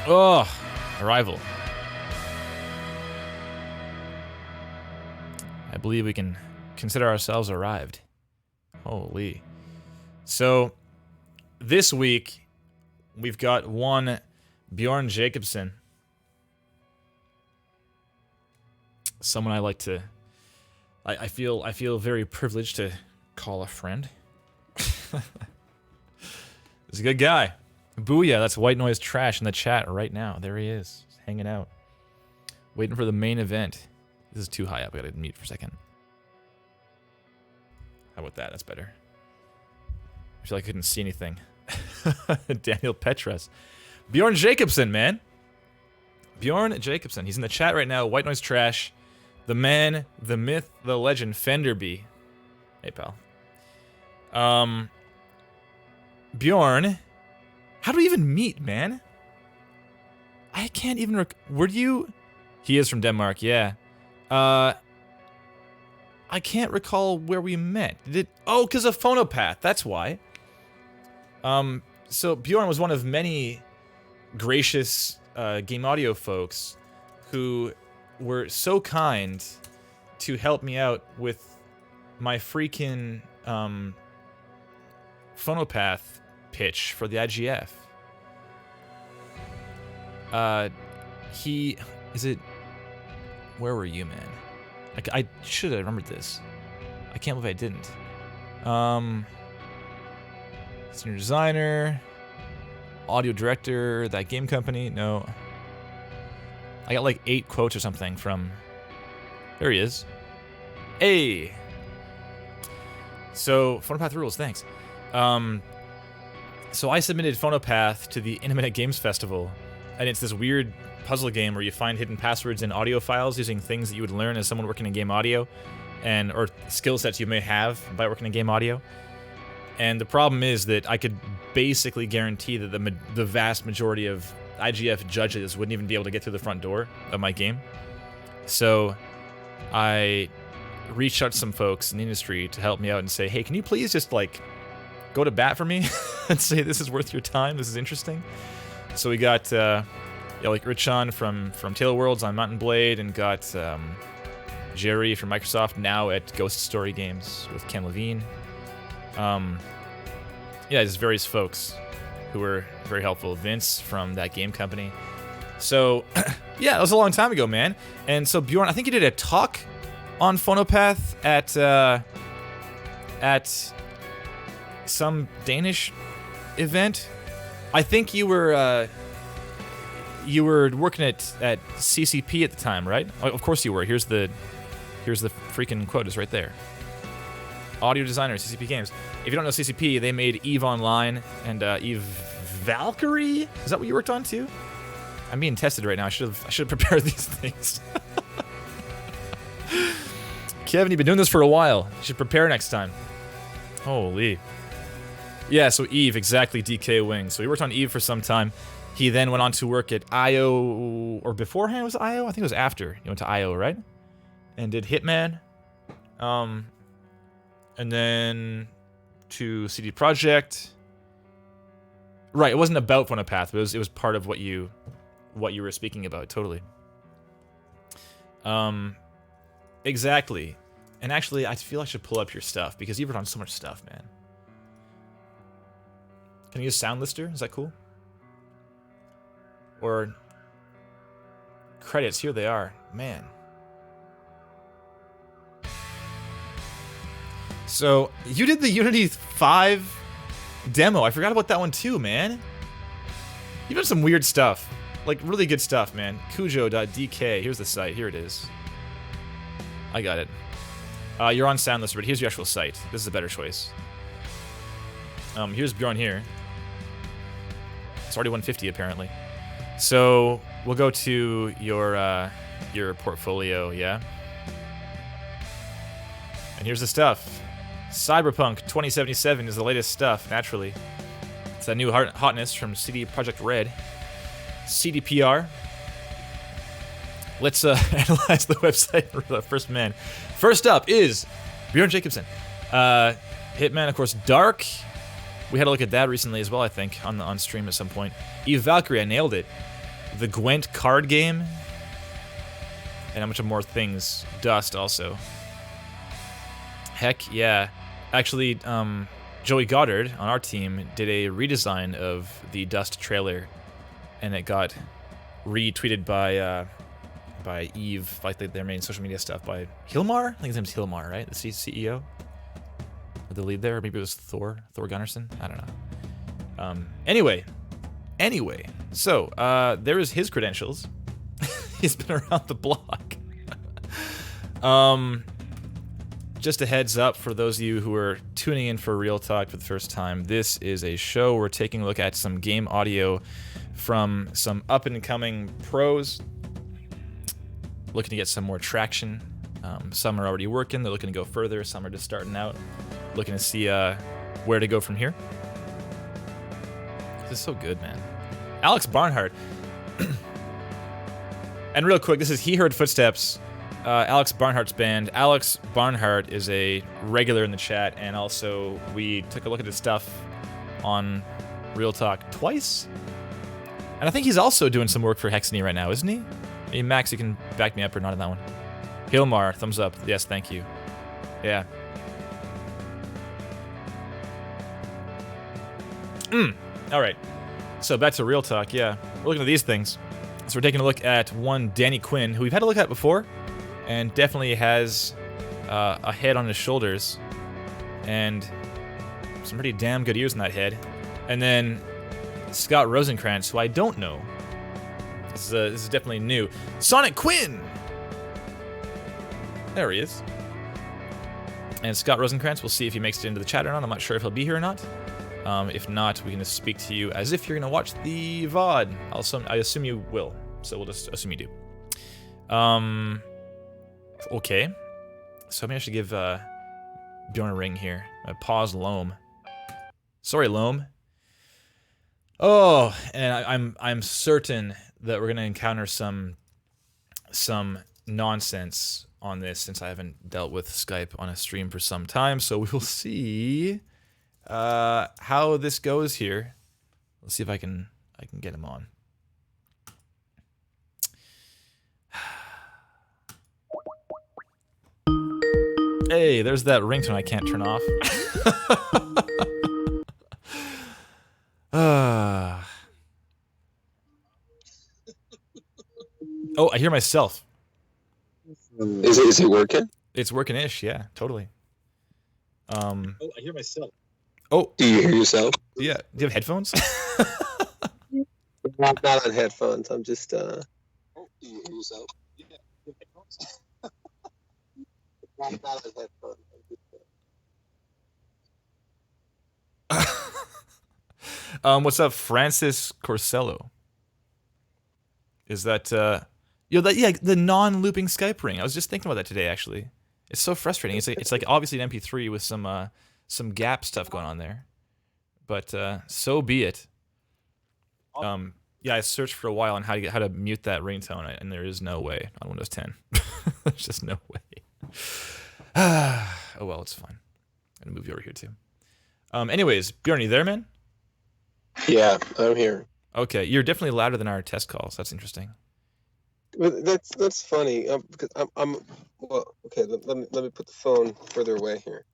Oh, arrival. I believe we can consider ourselves arrived. Holy. So, this week, we've got one Bjorn Jacobsen. Someone I like to... I feel very privileged to call a friend. He's a good guy. Booyah, that's white noise trash in the chat right now. There he is, hanging out. Waiting for the main event. This is too high up, I gotta mute for a second. How about that? That's better. I feel like I couldn't see anything. Daniel Petras. Bjorn Jacobsen, man. Bjorn Jacobsen. He's in the chat right now. White noise trash. The man, the myth, the legend, Fenderby. Hey, pal. Bjorn. How do we even meet, man? I can't even where do you... He is from Denmark, yeah. I can't recall where we met. Oh, because of Phonopath, that's why. So Bjorn was one of many gracious game audio folks who were so kind to help me out with my freaking Phonopath pitch for the IGF. Where were you, man? I should have remembered this. I can't believe I didn't. Senior designer, audio director, that game company. No. I got like 8 quotes or something from... There he is. Hey! So, Phonopath rules, thanks. So I submitted Phonopath to the Internet Games Festival, and it's this weird puzzle game where you find hidden passwords in audio files using things that you would learn as someone working in game audio, or skill sets you may have by working in game audio. And the problem is that I could basically guarantee that the vast majority of IGF judges wouldn't even be able to get through the front door of my game. So I reached out to some folks in the industry to help me out and say, hey, can you please just like go to bat for me and say this is worth your time, this is interesting. So we got like Richon from Taylor Worlds on Mountain Blade, and got Jerry from Microsoft, now at Ghost Story Games with Ken Levine. Yeah, just various folks who were very helpful. Vince from that game company. So, yeah, that was a long time ago, man. And so Bjorn, I think you did a talk on Phonopath at some Danish event. I think you were working at CCP at the time, right? Oh, of course you were. Here's the freaking quote. It's right there. Audio designer, CCP Games. If you don't know CCP, they made EVE Online and EVE Valkyrie. Is that what you worked on too? I'm being tested right now. I should have prepared these things. Kevin, you've been doing this for a while. You should prepare next time. Holy. Yeah, so EVE, exactly, DK Wing. So he worked on EVE for some time. He then went on to work at IO, or beforehand was it IO? I think it was after. He went to IO, right? And did Hitman. And then to CD Projekt. Right, it wasn't about Phonopath, but it was part of what you were speaking about, totally. Exactly. And actually, I feel I should pull up your stuff, because you've worked on so much stuff, man. Can I use Sound Lister? Is that cool? Or credits, here they are. Man. So, you did the Unity 5 demo. I forgot about that one too, man. You've done some weird stuff. Like, really good stuff, man. Cujo.dk. Here's the site. Here it is. I got it. You're on Sound Lister, but here's your actual site. This is a better choice. Here's Bjorn here. It's already 150, apparently. So, we'll go to your portfolio, yeah? And here's the stuff. Cyberpunk 2077 is the latest stuff, naturally. It's that new hotness from CD Projekt Red. CDPR. Let's analyze the website for the first man. First up is Bjorn Jacobsen. Hitman, of course, Dark. We had a look at that recently as well, I think, on stream at some point. EVE Valkyrie, I nailed it. the Gwent card game, and a bunch of more things. Dust also. Heck yeah. Actually, Joey Goddard on our team did a redesign of the Dust trailer, and it got retweeted by Eve, like their main social media stuff, by Hilmar? I think his name's Hilmar, right? The CEO? Or the lead there? Maybe it was Thor Gunnarsson? I don't know. Anyway, so there is his credentials. He's been around the block. Just a heads up for those of you who are tuning in for Real Talk for the first time, this is a show where we're taking a look at some game audio from some up-and-coming pros, looking to get some more traction. Some are already working, they're looking to go further, some are just starting out, looking to see where to go from here. This is so good, man. Alex Barnhart. And real quick, this is He Heard Footsteps, Alex Barnhart's band. Alex Barnhart is a regular in the chat, and also we took a look at his stuff on Real Talk twice. And I think he's also doing some work for Hexany right now, isn't he? Hey, Max, you can back me up or not on that one. Hilmar, thumbs up. Yes, thank you. Yeah. All right. So back to Real Talk, yeah. We're looking at these things. So we're taking a look at one Danny Quinn, who we've had a look at before, and definitely has a head on his shoulders, and some pretty damn good ears in that head. And then Scott Rosenkrantz, who I don't know. This is definitely new. Sonic Quinn! There he is. And Scott Rosenkrantz, we'll see if he makes it into the chat or not. I'm not sure if he'll be here or not. If not, we can just speak to you as if you're going to watch the VOD. I assume you will, so we'll just assume you do. Okay. So maybe I should give Bjorn a ring here. Pause Loam. Sorry, Loam. Oh, and I'm certain that we're going to encounter some nonsense on this, since I haven't dealt with Skype on a stream for some time, so we will see how this goes here. Let's see if I can get him on. Hey, there's that ringtone I can't turn off. Oh, I hear myself. Is it working? It's working-ish, yeah, totally. Oh, I hear myself. Oh. Do you hear yourself? Yeah. Do you have headphones? Not on headphones. I'm just Oh, do you hear yourself? Yeah. Headphones? Not on headphones. What's up, Francis Corsello? Is that the non-looping Skype ring? I was just thinking about that today, actually. It's so frustrating. It's like obviously an MP3 with some gap stuff going on there, but so be it. Yeah, I searched for a while on how to mute that ringtone, and there is no way on Windows 10. There's just no way. Oh well, it's fine. I'm gonna move you over here too. Anyways, Bjorn, you there, man? Yeah, I'm here. Okay, you're definitely louder than our test calls. That's interesting. But that's funny because I'm well. Okay, let me put the phone further away here.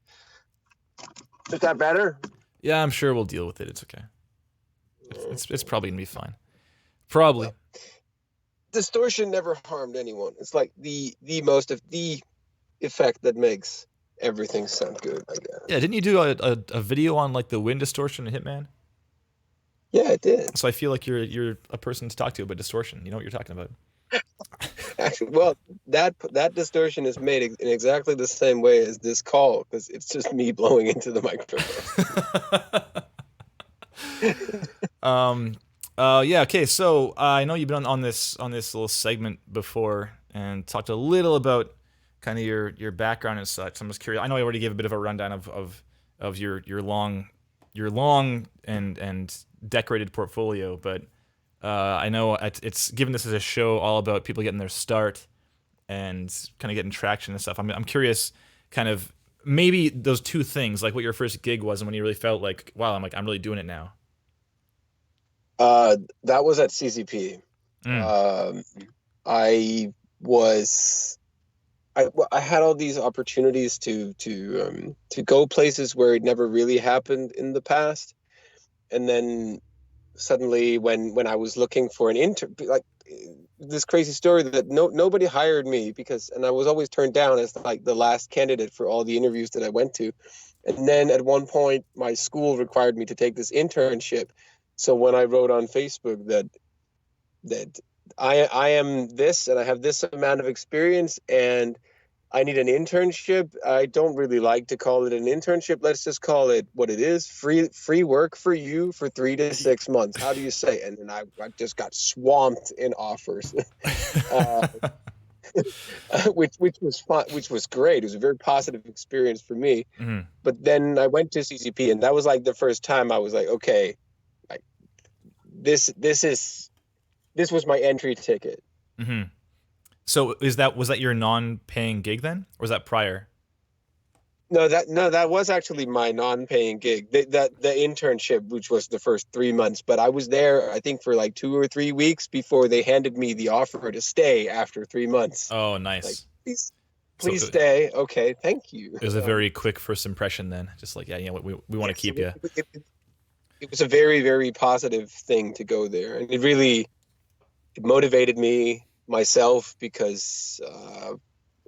Is that better? Yeah, I'm sure we'll deal with it. It's okay. It's probably gonna be fine. Probably. Well, distortion never harmed anyone. It's like the most of the effect that makes everything sound good, I guess. Yeah, didn't you do a video on like the wind distortion in Hitman? Yeah, I did. So I feel like you're a person to talk to about distortion. You know what you're talking about. Actually, well, that distortion is made in exactly the same way as this call, because it's just me blowing into the microphone. Yeah. Okay. So I know you've been on this little segment before and talked a little about kind of your background and such. I'm just curious. I know I already gave a bit of a rundown of your long and decorated portfolio, but I know it's given this as a show all about people getting their start and kind of getting traction and stuff. I'm curious, kind of maybe those two things, like what your first gig was and when you really felt like, wow, I'm really doing it now. That was at CCP. Mm. I was I had all these opportunities to go places where it never really happened in the past, and then suddenly when I was looking for an intern, like this crazy story that nobody hired me because, and I was always turned down as like the last candidate for all the interviews that I went to, and then at one point my school required me to take this internship. So when I wrote on Facebook that I am this and I have this amount of experience and I need an internship. I don't really like to call it an internship. Let's just call it what it is. Free work for you for 3 to 6 months. How do you say? And then I just got swamped in offers, uh, which was fun, which was great. It was a very positive experience for me. Mhm. But then I went to CCP, and that was like the first time I was like, okay, like this was my entry ticket. Mhm. So was that your non-paying gig then, or was that prior? No, that was actually my non-paying gig. The internship, which was the first 3 months, but I was there, I think, for like 2 or 3 weeks before they handed me the offer to stay after 3 months. Oh, Like, nice. So please stay. Okay, thank you. it was a very quick first impression then. Just like, yeah, we want to Yes, keep you. it was a very, very positive thing to go there, and it motivated me myself because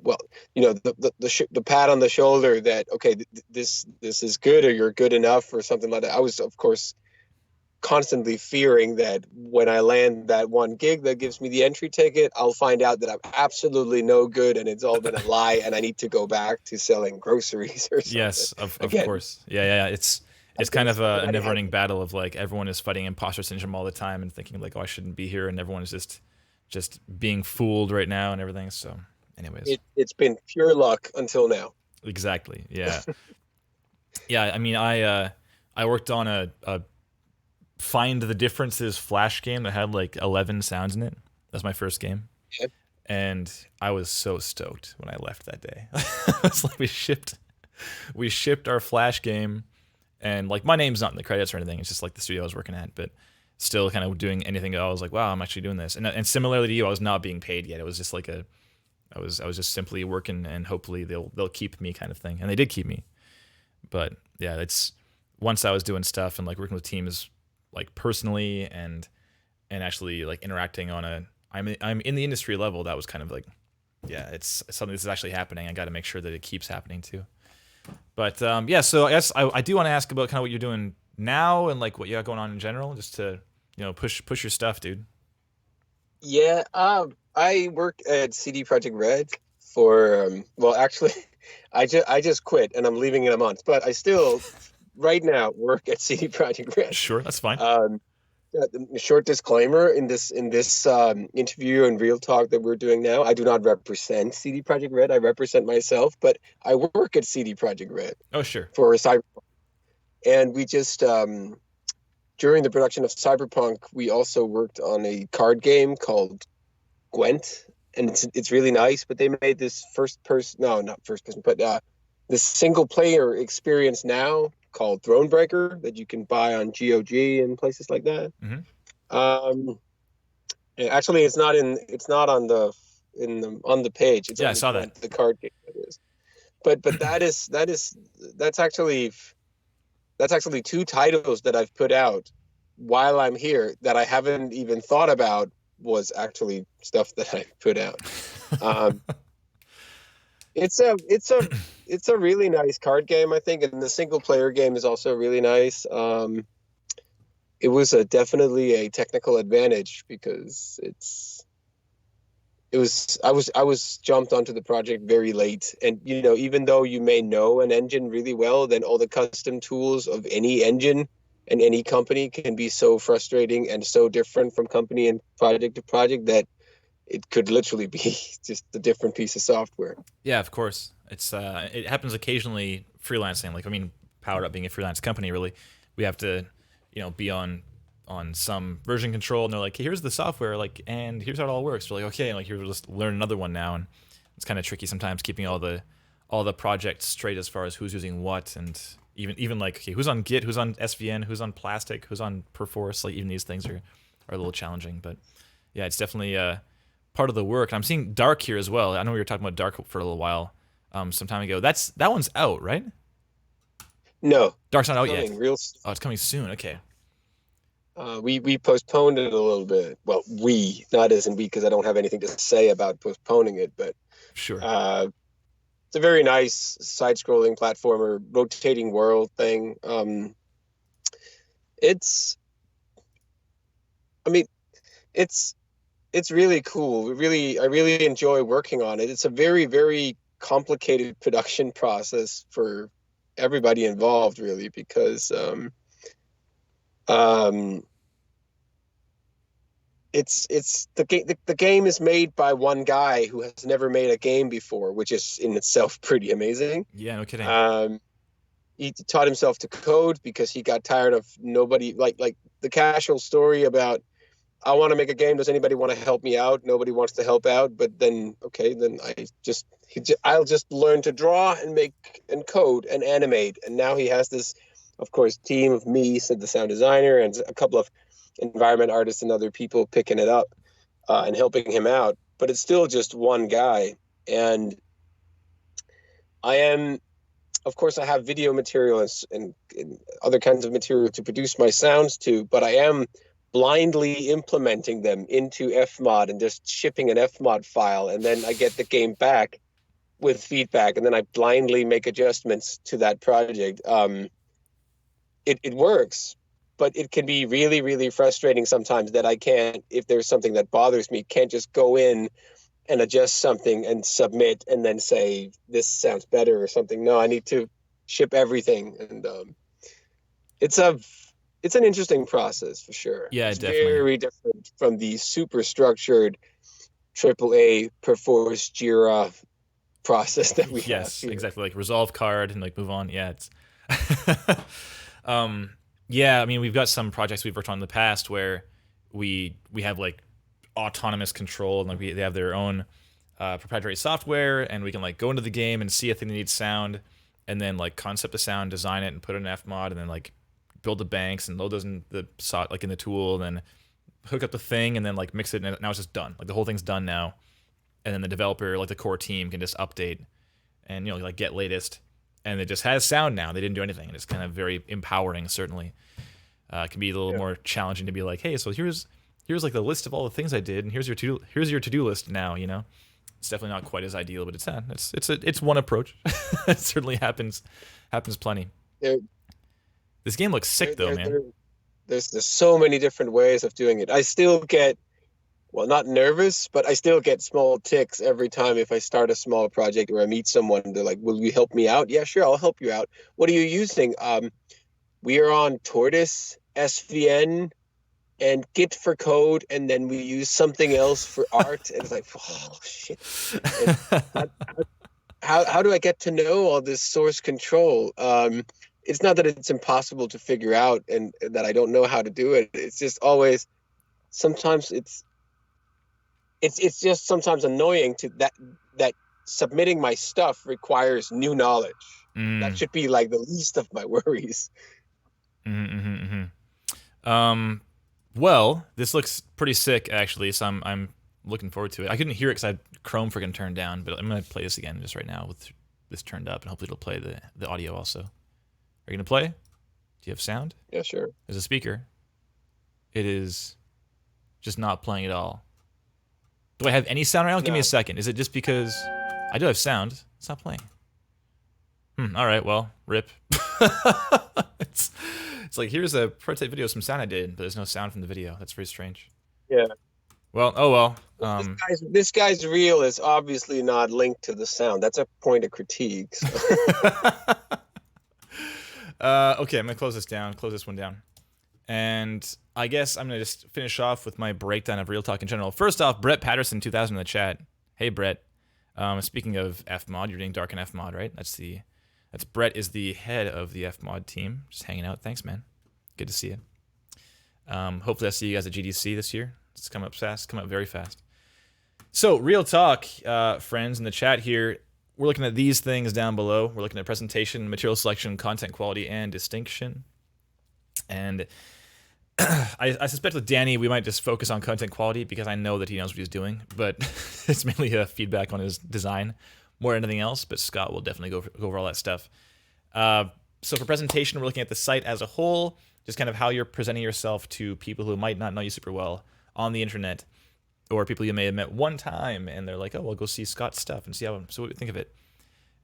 well, the pat on the shoulder that okay, this is good or you're good enough or something like that. I was, of course, constantly fearing that when I land that one gig that gives me the entry ticket, I'll find out that I'm absolutely no good and it's all been a lie and I need to go back to selling groceries or something Yes, of again. course. Yeah. It's kind of But a never-ending battle of like everyone is fighting imposter syndrome all the time and thinking like, oh, I shouldn't be here, and everyone is just being fooled right now and everything. So, anyways, it's been pure luck until now. exactly. Yeah, yeah. I mean, I worked on a Find the Differences Flash game that had like 11 sounds in it. That's my first game. Yeah. And I was so stoked when I left that day. It's like we shipped our Flash game, and like my name's not in the credits or anything. It's just like the studio I was working at, but still kind of doing anything. I was like, wow, I'm actually doing this. And similarly to you, I was not being paid yet. It was just like I was just simply working, and hopefully they'll keep me kind of thing. And they did keep me. But yeah, it's once I was doing stuff and like working with teams like personally and actually like interacting on a I'm in the industry level. That was kind of like, yeah, it's something that's actually happening. I got to make sure that it keeps happening too. But yeah, so I guess I do want to ask about kind of what you're doing now and like what you got going on in general, just to push your stuff, dude. Yeah, I work at CD Projekt Red for well, actually, I just quit and I'm leaving in a month, but I still right now work at CD Projekt Red. Sure, that's fine. A short disclaimer in this interview and real talk that we're doing now, I do not represent CD Projekt Red. I represent myself, but I work at CD Projekt Red Oh, sure. for Cyberpunk, and we just during the production of Cyberpunk, we also worked on a card game called Gwent, and it's really nice. But they made this first person, no, not first person, but this single player experience now called Thronebreaker that you can buy on GOG and places like that. Mm-hmm. Actually, it's not on the page. It's Yeah, I only saw that. Gwent, the card game that is. But that's actually two titles that I've put out while I'm here that I haven't even thought about was actually stuff that I put out. Um, it's a really nice card game, I think, and the single player game is also really nice. It was definitely a technical advantage because I was jumped onto the project very late, and even though you may know an engine really well, then all the custom tools of any engine and any company can be so frustrating and so different from company and project to project that it could literally be just a different piece of software. Yeah, of course. It happens occasionally freelancing. Like, I mean, Powered Up being a freelance company, really, we have to, be on some version control, and they're like, hey, here's the software, like, and here's how it all works. We're like, okay, and like here we'll just learn another one now, and it's kind of tricky sometimes keeping all the projects straight as far as who's using what, and even like, okay, who's on Git, who's on SVN, who's on Plastic, who's on Perforce. Like, even these things are a little challenging, but Yeah, it's definitely part of the work. I'm seeing Dark here as well. I know we were talking about Dark for a little while some time ago. That one's out, right? No, Dark's it's not out yet. coming real. Oh, it's coming soon. Okay, We postponed it a little bit. Well, we, not as in we, because I don't have anything to say about postponing it, but sure. it's a very nice side-scrolling platformer, rotating world thing. It's, I mean, it's it's really cool. I really enjoy working on it. It's a very, very complicated production process for everybody involved, really, because um, it's the game is made by one guy who has never made a game before, which is in itself pretty amazing. Yeah, no kidding. He taught himself to code because he got tired of nobody like the casual story about I want to make a game. Does anybody want to help me out? Nobody wants to help out. But then, okay, then I'll just learn to draw and make and code and animate. And now he has this, of course, team of me, so the sound designer, and a couple of environment artists and other people picking it up and helping him out. But it's still just one guy. And I am, of course, I have video material and other kinds of material to produce my sounds to, but I am blindly implementing them into Fmod and just shipping an Fmod file, and then I get the game back with feedback, and then I blindly make adjustments to that project. It works, but it can be really, really frustrating sometimes that I can't, if there's something that bothers me, can't just go in and adjust something and submit and then say this sounds better or something. No, I need to ship everything, and it's an interesting process for sure. Yeah, it's definitely. very different from the super structured AAA Perforce Jira process that we have. Yes, here. exactly. Like resolve card and like move on. Yeah, it's. Yeah, I mean, we've got some projects we've worked on in the past where we have like autonomous control and like they have their own proprietary software, and we can like go into the game and see if they need sound, and then like concept the sound, design it, and put it in Fmod, and then like build the banks and load those in the like in the tool, and then hook up the thing, and then like mix it, and now it's just done. Like the whole thing's done now, and then the developer, like the core team, can just update and like get latest, and it just has sound now. They didn't do anything, and it's kind of very empowering. Certainly, it can be a little more challenging to be like, hey, so here's like the list of all the things I did, and here's your to-do list now. It's definitely not quite as ideal, but it's one approach. It certainly happens plenty. This game looks sick though, man. There's so many different ways of doing it. I still get, well, not nervous, but I still get small ticks every time if I start a small project or I meet someone. They're like, "Will you help me out?" Yeah, sure, I'll help you out. What are you using? We are on Tortoise, SVN, and Git for code, and then we use something else for art. And it's like, oh shit. How do I get to know all this source control? It's not that it's impossible to figure out and that I don't know how to do it. It's just always, sometimes it's just sometimes annoying to that submitting my stuff requires new knowledge. That should be like the least of my worries. Well, this looks pretty sick actually, so I'm looking forward to it. I couldn't hear it because I had Chrome freaking turned down, but I'm gonna play this again just right now with this turned up, and hopefully it'll play the audio also. Are you gonna play? Do you have sound? Yeah, sure. There's a speaker. It is just not playing at all. Do I have any sound right now? No. Give me a second. Is it just because I do have sound? It's not playing. All right. Well, rip. It's like, here's a prototype video of some sound I did, but there's no sound from the video. That's very strange. Yeah. Well, oh well. This guy's reel is obviously not linked to the sound. That's a point of critique. So. Okay, I'm gonna close this one down, and I guess I'm gonna just finish off with my breakdown of Real Talk in general. First off, Brett Patterson 2000 in the chat. Hey Brett. Speaking of Fmod, you're doing Dark and Fmod, right? That's Brett is the head of the Fmod team, just hanging out. Thanks, man. Good to see you. Hopefully I'll see you guys at GDC this year. It's coming up fast, coming up very fast. So, Real Talk, friends in the chat here, we're looking at these things down below. We're looking at presentation, material selection, content quality, and distinction. And I suspect with Danny, we might just focus on content quality because I know that he knows what he's doing, but it's mainly a feedback on his design more than anything else. But Scott will definitely go over all that stuff. So for presentation, we're looking at the site as a whole, just kind of how you're presenting yourself to people who might not know you super well on the internet, or people you may have met one time, and they're like, oh, well, go see Scott's stuff and see what you think of it.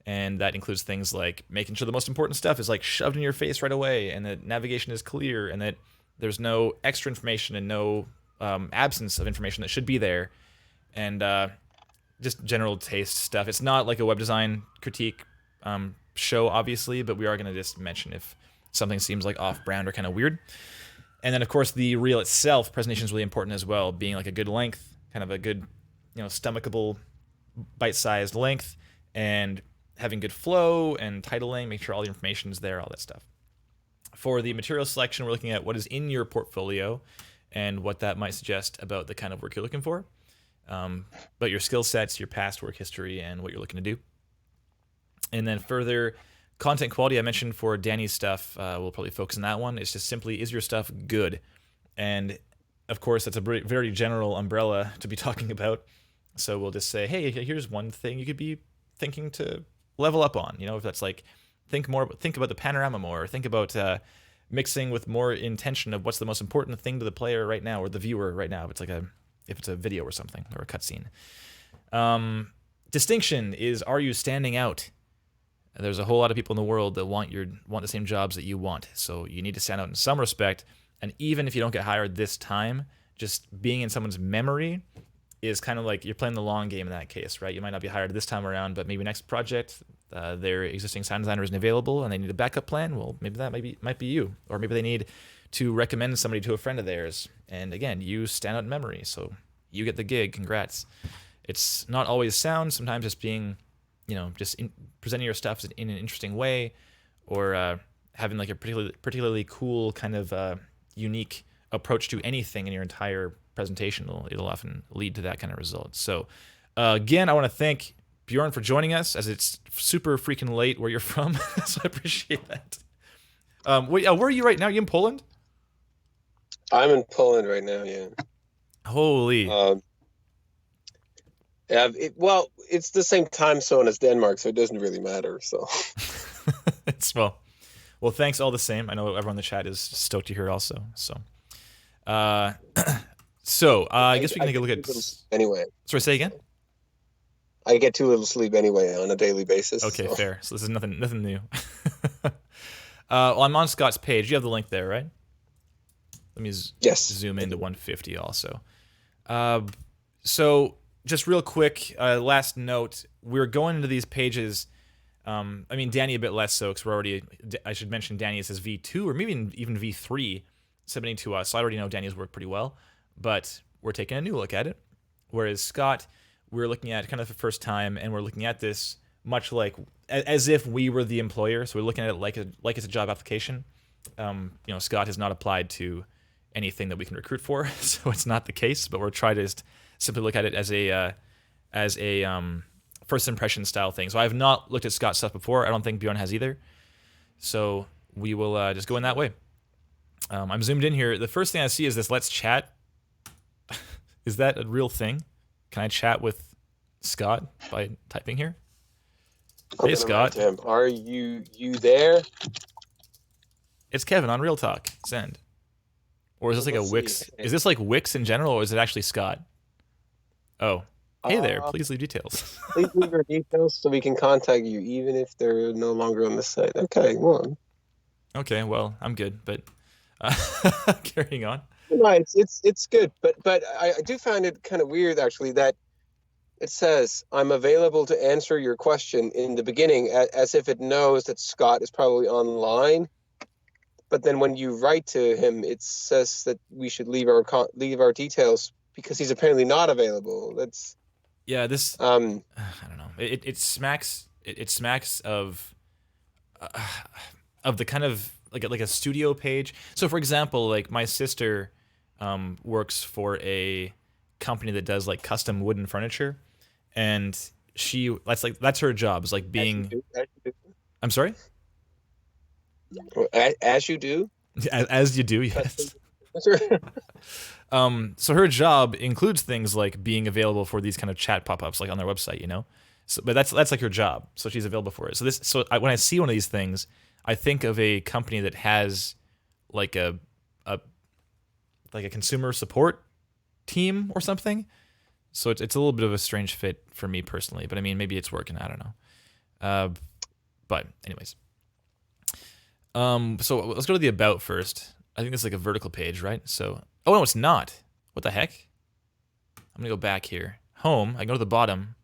And that includes things like making sure the most important stuff is like shoved in your face right away, and that navigation is clear, and that there's no extra information and no absence of information that should be there, and just general taste stuff. It's not like a web design critique show, obviously, but we are going to just mention if something seems like off-brand or kind of weird. And then, of course, the reel itself, presentation is really important as well, being like a good length, kind of a good, stomachable, bite-sized length, and having good flow and titling, make sure all the information is there, all that stuff. For the material selection, we're looking at what is in your portfolio and what that might suggest about the kind of work you're looking for, about your skill sets, your past work history, and what you're looking to do. And then further, content quality, I mentioned for Danny's stuff, we'll probably focus on that one. It's just simply, is your stuff good? And of course, that's a very general umbrella to be talking about. So we'll just say, hey, here's one thing you could be thinking to level up on. If that's like, think about the panorama more, or think about mixing with more intention of what's the most important thing to the player right now, or the viewer right now, if it's a video or something, or a cutscene. Distinction is, are you standing out? There's a whole lot of people in the world that want the same jobs that you want, so you need to stand out in some respect. And even if you don't get hired this time, just being in someone's memory is kind of like you're playing the long game in that case, right? You might not be hired this time around, but maybe next project, their existing sound designer isn't available and they need a backup plan. Well, maybe that might be you, or maybe they need to recommend somebody to a friend of theirs. And again, you stand out in memory, so you get the gig. Congrats. It's not always sound. Sometimes just being, presenting your stuff in an interesting way, or having like a particularly cool kind of unique approach to anything in your entire presentation. It'll often lead to that kind of result. So again, I want to thank Bjorn for joining us, as it's super freaking late where you're from. So I appreciate that. Where are you right now? Are you in Poland? I'm in Poland right now, yeah. Holy. It's the same time zone as Denmark, so it doesn't really matter. So, well, thanks all the same. I know everyone in the chat is stoked to hear it also. So, I guess we can take a look at. Anyway, sorry, say again. I get too little sleep anyway on a daily basis. Okay, so. Fair. So this is nothing new. Well, I'm on Scott's page. You have the link there, right? Let me zoom into 150 also. So. Just real quick, last note, we're going into these pages, Danny a bit less so, because I should mention Danny says V2, or maybe even V3, submitting to us, so I already know Danny's work pretty well, but we're taking a new look at it, whereas Scott, we're looking at kind of the first time, and we're looking at this much like, as if we were the employer, so we're looking at it like it's a job application. Scott has not applied to anything that we can recruit for, so it's not the case, but we're trying to just simply look at it as a first impression style thing. So I have not looked at Scott's stuff before. I don't think Bjorn has either. So we will just go in that way. I'm zoomed in here. The first thing I see is this "Let's chat." Is that a real thing? Can I chat with Scott by typing here? Hey Scott, are you there? It's Kevin on Real Talk. Send. Or is this like a Wix? Is this like Wix in general, or is it actually Scott? Oh, hey there. Please leave details. Please leave your details so we can contact you, even if they're no longer on the site. Okay, well. Okay, well, I'm good, but carrying on. Right, it's good, but I do find it kind of weird, actually, that it says, I'm available to answer your question in the beginning, as if it knows that Scott is probably online. But then when you write to him, it says that we should leave our details, because he's apparently not available. That's this. I don't know. It smacks of the kind of like a studio page. So for example, like my sister works for a company that does like custom wooden furniture, and that's her job, is like being. As you do. I'm sorry. As you do. As you do, yes. So her job includes things like being available for these kind of chat pop-ups, like on their website, you know. So, but that's like her job, so she's available for it. When I see one of these things, I think of a company that has like a like a consumer support team or something. So it's a little bit of a strange fit for me personally, but I mean maybe it's working. I don't know. But anyways, so let's go to the about first. I think this is like a vertical page, right? So oh no, it's not. What the heck? I'm gonna go back here. Home. I can go to the bottom,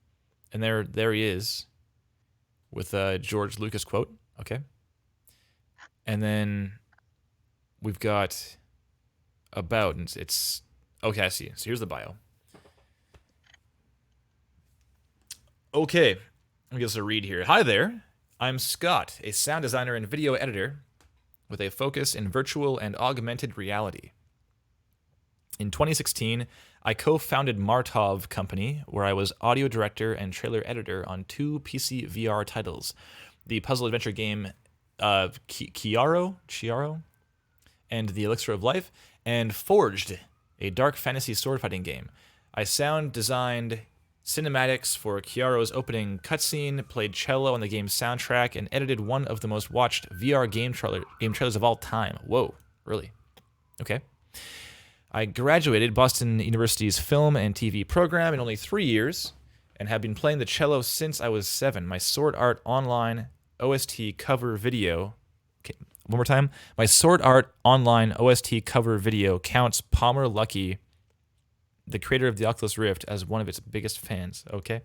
and there he is, with a George Lucas quote. Okay. And then we've got about, and it's okay. I see. So here's the bio. Okay, let me give us a read here. Hi there. I'm Scott, a sound designer and video editor with a focus in virtual and augmented reality. In 2016, I co-founded Martov Company, where I was audio director and trailer editor on 2 PC VR titles, the puzzle adventure game Chiaro, and The Elixir of Life, and Forged, a dark fantasy sword fighting game. I sound designed cinematics for Chiaro's opening cutscene, played cello on the game's soundtrack, and edited one of the most watched VR game trailers of all time. Whoa, really? Okay. I graduated Boston University's film and TV program in only 3 years, and have been playing the cello since I was 7. My Sword Art Online OST cover video. Okay, one more time. My Sword Art Online OST cover video counts Palmer Luckey, the creator of the Oculus Rift, as one of its biggest fans. Okay.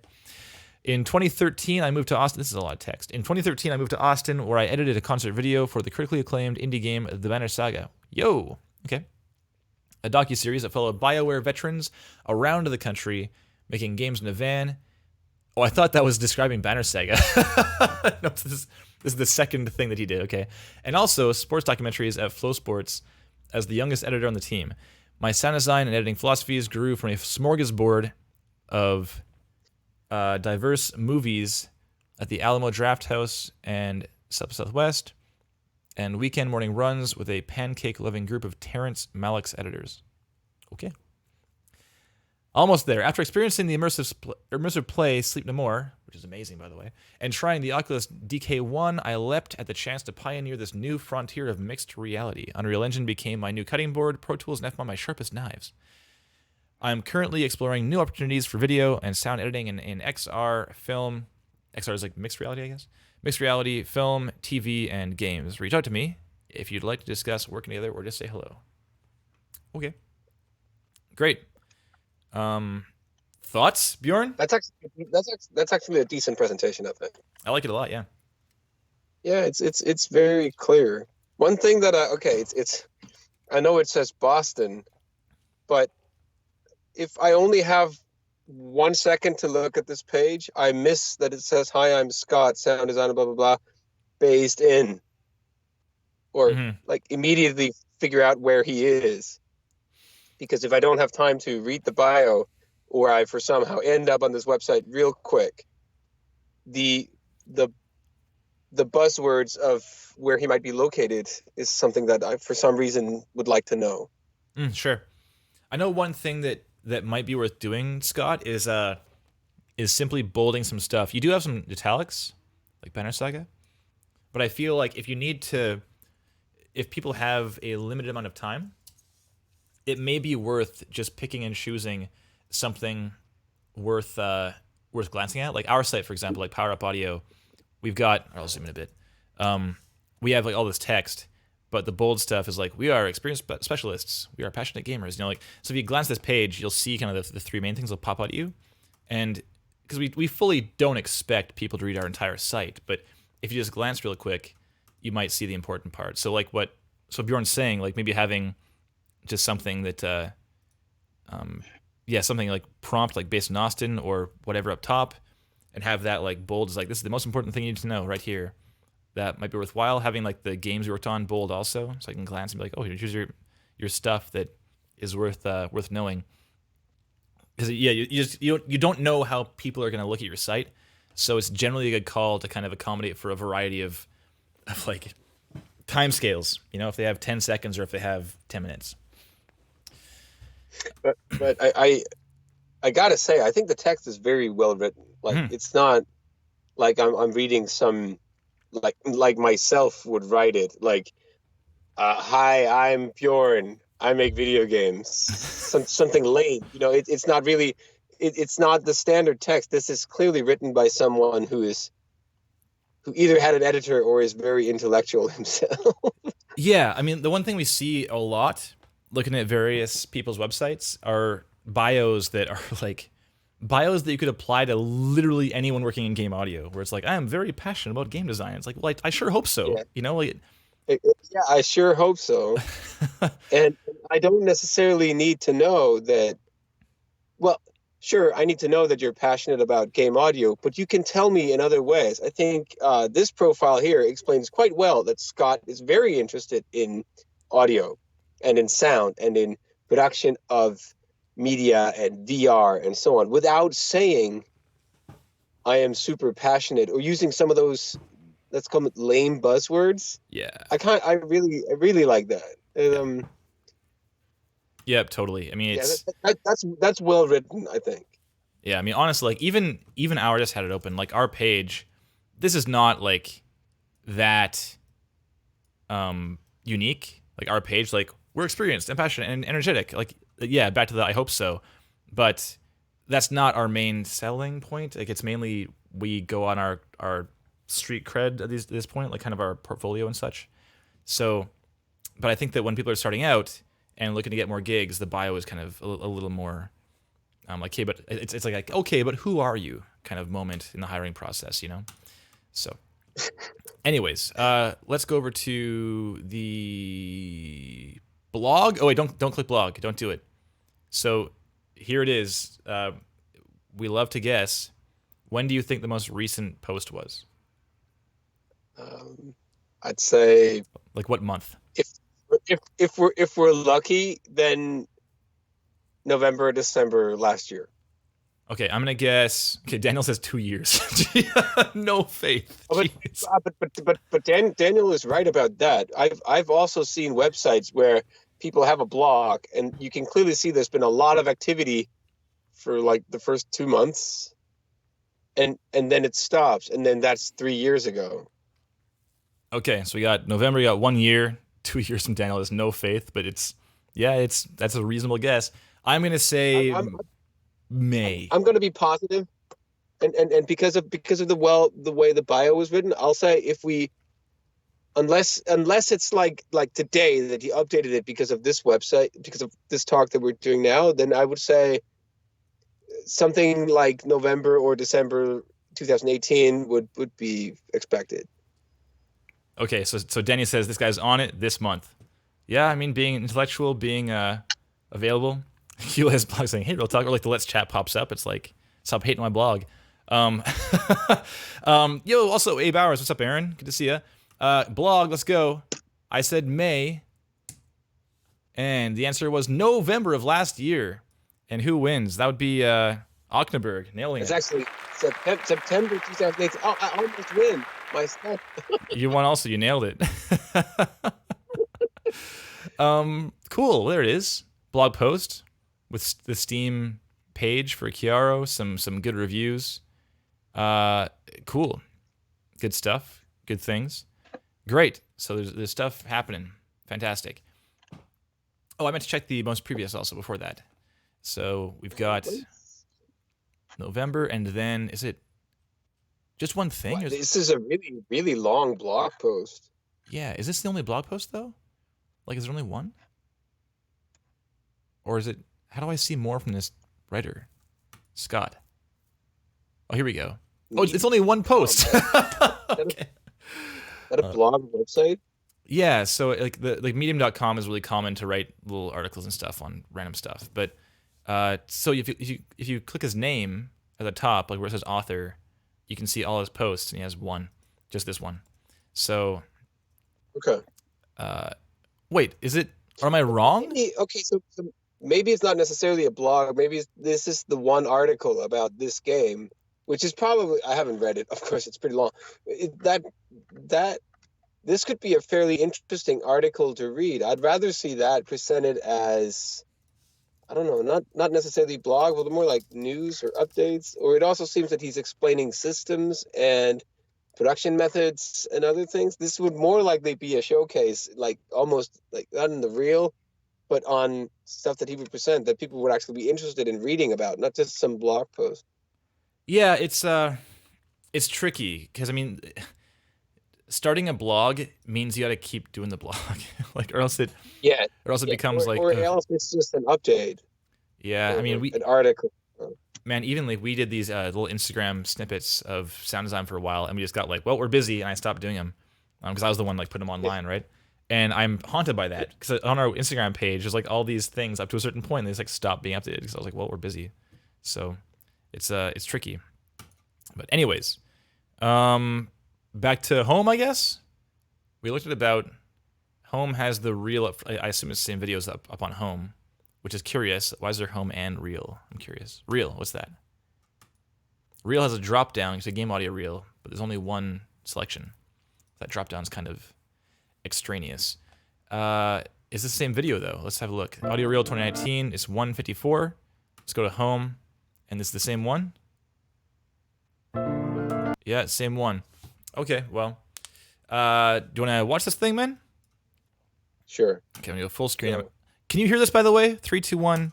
In 2013, I moved to Austin. This is a lot of text. In 2013, I moved to Austin, where I edited a concert video for the critically acclaimed indie game The Banner Saga. Yo. Okay. A docuseries that followed BioWare veterans around the country making games in a van. Oh, I thought that was describing Banner Saga. No, this is the second thing that he did. Okay. And also sports documentaries at Flow Sports as the youngest editor on the team. My sound design and editing philosophies grew from a smorgasbord of diverse movies at the Alamo Draft House and Southwest, and weekend morning runs with a pancake-loving group of Terrence Malick's editors. Okay. Almost there. After experiencing the immersive play Sleep No More, which is amazing, by the way, and trying the Oculus DK1, I leapt at the chance to pioneer this new frontier of mixed reality. Unreal Engine became my new cutting board, Pro Tools and FMON my sharpest knives. I'm currently exploring new opportunities for video and sound editing in XR, film. XR is like mixed reality, I guess. Mixed reality, film, TV, and games. Reach out to me if you'd like to discuss working together or just say hello. Okay. Great. Thoughts, Bjorn? That's actually a decent presentation, I think. I like it a lot. Yeah. Yeah, it's very clear. One thing that it's I know it says Boston, but if I only have 1 second to look at this page, I miss that it says, "Hi, I'm Scott, sound designer, blah blah blah, based in," or like immediately figure out where he is. Because if I don't have time to read the bio, or I for somehow end up on this website real quick, the buzzwords of where he might be located is something that I for some reason would like to know. Sure. I know one thing that might be worth doing, Scott, is simply bolding some stuff. You do have some italics, like Banner Saga, but I feel like if people have a limited amount of time, it may be worth just picking and choosing something worth glancing at. Like our site, for example, like Power Up Audio, we've got. I'll zoom in a bit. We have like all this text, but the bold stuff is like, we are experienced specialists, we are passionate gamers. You know, like, so if you glance at this page, you'll see kind of the 3 main things will pop out at you, and because we fully don't expect people to read our entire site, but if you just glance real quick, you might see the important part. So like so Bjorn's saying, like maybe having just something that, something like prompt, like based in Austin or whatever up top, and have that like bold is like, this is the most important thing you need to know right here. That might be worthwhile. Having like the games you worked on bold also, so I can glance and be like, oh, here's your stuff that is worth knowing. Because you don't know how people are going to look at your site, so it's generally a good call to kind of accommodate for a variety of like time scales. You know, if they have 10 seconds or if they have 10 minutes. but I gotta say, I think the text is very well written. Like, Mhm. it's not like I'm reading some, like myself would write it. Like, hi, I'm Bjorn. I make video games. Something lame. It's not really. It's not the standard text. This is clearly written by someone who either had an editor or is very intellectual himself. Yeah, I mean, the one thing we see a lot looking at various people's websites are bios that are like bios that you could apply to literally anyone working in game audio, where it's like, I am very passionate about game design. It's like, well, I sure hope so. Yeah, Like, yeah, I sure hope so. And I don't necessarily need to know that. Well, sure, I need to know that you're passionate about game audio, but you can tell me in other ways. I think this profile here explains quite well that Scott is very interested in audio and in sound and in production of media and VR and so on, without saying I am super passionate or using some of those, let's call it lame buzzwords. yeah, I really like that. And, yeah, yep, totally. I mean, yeah, it's that's well written, I think. yeah. I mean, honestly, like even our just had it open. Like our page, this is not like that unique. Like our page, like we're experienced and passionate and energetic. Like yeah, back to the I hope so, but that's not our main selling point. Like it's mainly we go on our street cred at this point, like kind of our portfolio and such. So, but I think that when people are starting out and looking to get more gigs, the bio is kind of a little more like, okay, but it's like okay, but who are you? Kind of moment in the hiring process, you know. So, anyways, let's go over to the blog. Oh wait, don't click blog. Don't do it. So here it is. We love to guess. When do you think the most recent post was? Um, I'd say Like what month? if if we're lucky, then November or December last year. Okay, I'm gonna guess. Okay, Daniel says 2 years. No faith. Oh, Jeez. Daniel is right about that. I've also seen websites where people have a blog, and you can clearly see there's been a lot of activity for like the first 2 months, and then it stops, and then that's 3 years ago. Okay, so we got November. We got 1 year. 2 years from Daniel is no faith, but that's a reasonable guess. I'm gonna I'm say I'm May. I'm going to be positive, and because of the way the bio was written, I'll say if we unless it's like today that he updated it because of this website, because of this talk that we're doing now, then I would say something like November or December 2018 would be expected. Okay, so Danny says this guy's on it this month. Yeah, I mean being intellectual, being available. Hugh has blog saying, "Hey, real talk," or like the Let's Chat pops up. It's like, stop hating my blog. Um, yo, also Abe Bowers, what's up, Aaron? Good to see you. Blog, let's go. I said May, and the answer was November of last year. And who wins? That would be Ochneberg, nailing It's it. actually September 2018. Oh, I almost win myself. You won also. You nailed it. Cool. There it is. Blog post with the Steam page for Chiaro. Some good reviews. Cool. Good stuff. Good things. Great. So there's stuff happening. Fantastic. Oh, I meant to check the most previous also before that. So we've got November, and then is it just one thing? This is a really, really long blog post. Yeah, is this the only blog post though? Like, is there only one? Or is it? How do I see more from this writer, Scott? Oh, here we go. Oh, it's only one post. Okay. Is that a blog website? Yeah, so like medium.com is really common to write little articles and stuff on random stuff. But so if you click his name at the top, like where it says author, you can see all his posts, and he has one, just this one. So Okay. wait, is it? Or am I wrong? So maybe it's not necessarily a blog. Maybe this is the one article about this game, which is probably, I haven't read it. Of course, it's pretty long. This could be a fairly interesting article to read. I'd rather see that presented as I don't know, not necessarily blog, but more like news or updates. Or it also seems that he's explaining systems and production methods and other things. This would more likely be a showcase, like almost like not in the real, but on stuff that he would present that people would actually be interested in reading about, not just some blog post. Yeah, it's tricky because I mean, starting a blog means you got to keep doing the blog, like, or else it becomes like, or else it's just an update. Yeah, I mean, an article. Man, even like we did these little Instagram snippets of sound design for a while, and we just got like, well, we're busy, and I stopped doing them because I was the one like putting them online, right? And I'm haunted by that because on our Instagram page, there's like all these things up to a certain point, and they just like stop being updated because I was like, well, we're busy, so it's tricky. But anyways, back to home, I guess. We looked at about home has the reel. I assume it's the same videos up on home. Which is curious. Why is there home and reel? I'm curious. Reel, what's that? Reel has a drop down. It's a game audio reel, but there's only one selection. That drop down's kind of extraneous. Is this the same video though? Let's have a look. Audio reel 2019 is 154. Let's go to home, and this is the same one. Yeah, same one. Okay, well, do you want to watch this thing, man? Sure. Okay, I'm gonna go full screen. Yeah. Can you hear this, by the way? 3, 2, 1.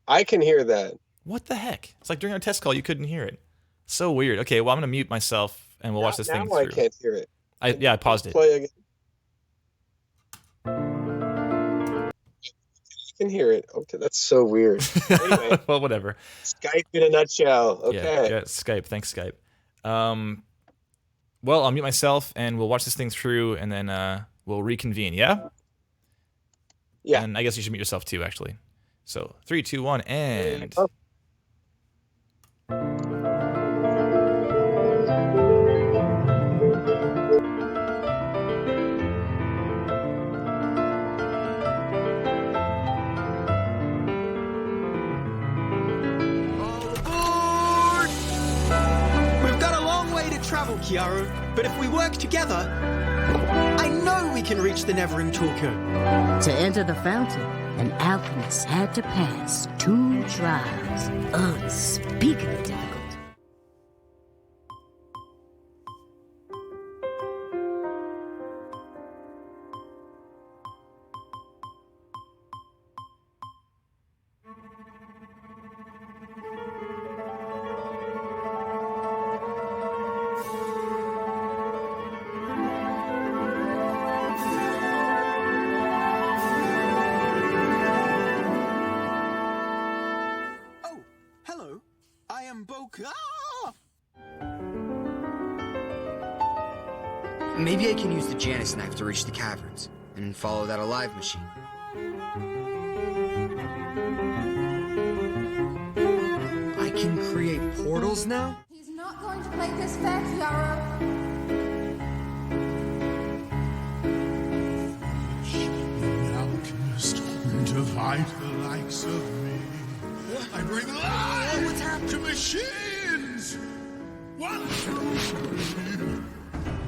I can hear that. What the heck? It's like during our test call, you couldn't hear it. So weird. Okay, well, I'm gonna mute myself, and we'll watch this thing through. Now I can't hear it. I paused it. Play again. I can hear it. Okay, that's so weird. Anyway. Well, whatever. Skype in a nutshell. Okay. Yeah, Skype. Thanks, Skype. Well, I'll mute myself, and we'll watch this thing through, and then we'll reconvene, yeah? Yeah. And I guess you should mute yourself too, actually. So 3, 2, 1, and... Travel, Kiaro, but if we work together, I know we can reach the Nevering Chalku. To enter the fountain, an alchemist had to pass 2 trials, unspeakably difficult. Maybe I can use the Janus knife to reach the caverns, and follow that alive machine. I can create portals now? He's not going to play this fair, Kiara. An alchemist to fight the likes of me. I bring life to machines! One,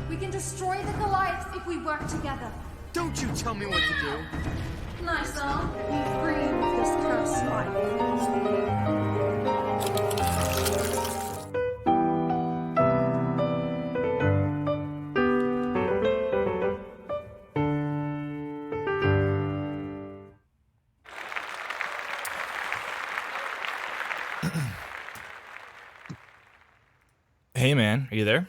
We can destroy the Goliaths if we work together. Don't you tell me what to do. Nice, huh? Be free of this cursed life. Hey, man, are you there?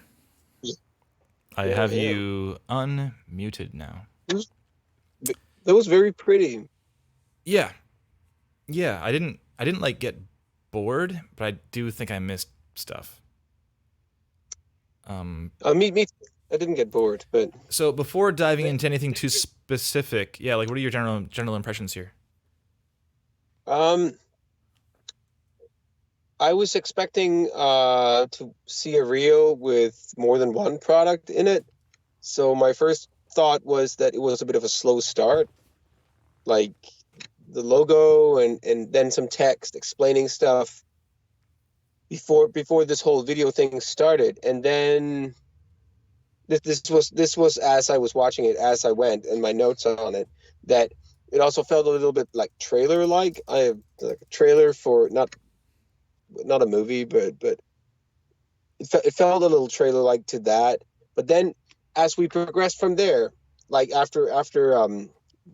I have you unmuted now. That was very pretty. Yeah. I didn't like get bored, but I do think I missed stuff. Me too. I didn't get bored, but so before diving into anything too specific, yeah, like what are your general impressions here? I was expecting to see a reel with more than one product in it. So my first thought was that it was a bit of a slow start. Like the logo and then some text explaining stuff before this whole video thing started. And then this was as I was watching it, as I went, and my notes on it, that It also felt a little bit like trailer-like. I have like a trailer for not a movie, but it felt a little trailer-like to that. But then, as we progressed from there, like after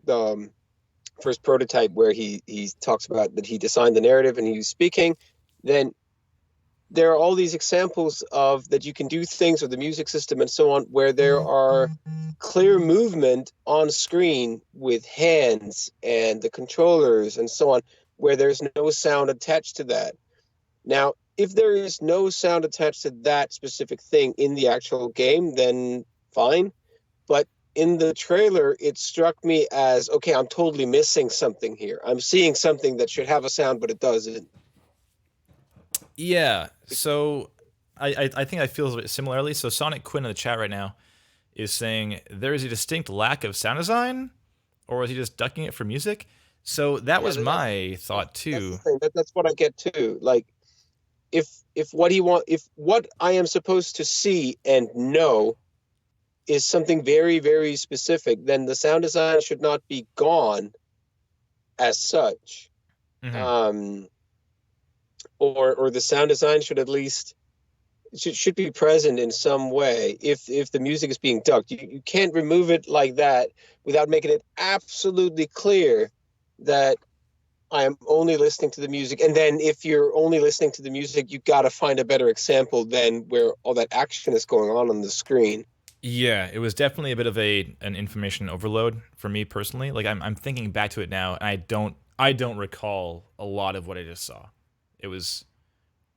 the first prototype where he talks about that he designed the narrative and he was speaking, then there are all these examples of that you can do things with the music system and so on where there are clear movement on screen with hands and the controllers and so on, where there's no sound attached to that. Now, if there is no sound attached to that specific thing in the actual game, then fine. But in the trailer, it struck me as, okay, I'm totally missing something here. I'm seeing something that should have a sound, but it doesn't. Yeah, so I think I feel similarly. So Sonic Quinn in the chat right now is saying there is a distinct lack of sound design, or is he just ducking it for music? So that was my thought too. That's what I get too. Like, if what I am supposed to see and know is something very, very specific, then the sound design should not be gone as such. Mm-hmm. Or the sound design should at least should be present in some way. If the music is being ducked, you can't remove it like that without making it absolutely clear that I am only listening to the music. And then if you're only listening to the music, you got to find a better example than where all that action is going on the screen. Yeah, it was definitely a bit of an information overload for me personally. Like I'm thinking back to it now, and I don't recall a lot of what I just saw. It was,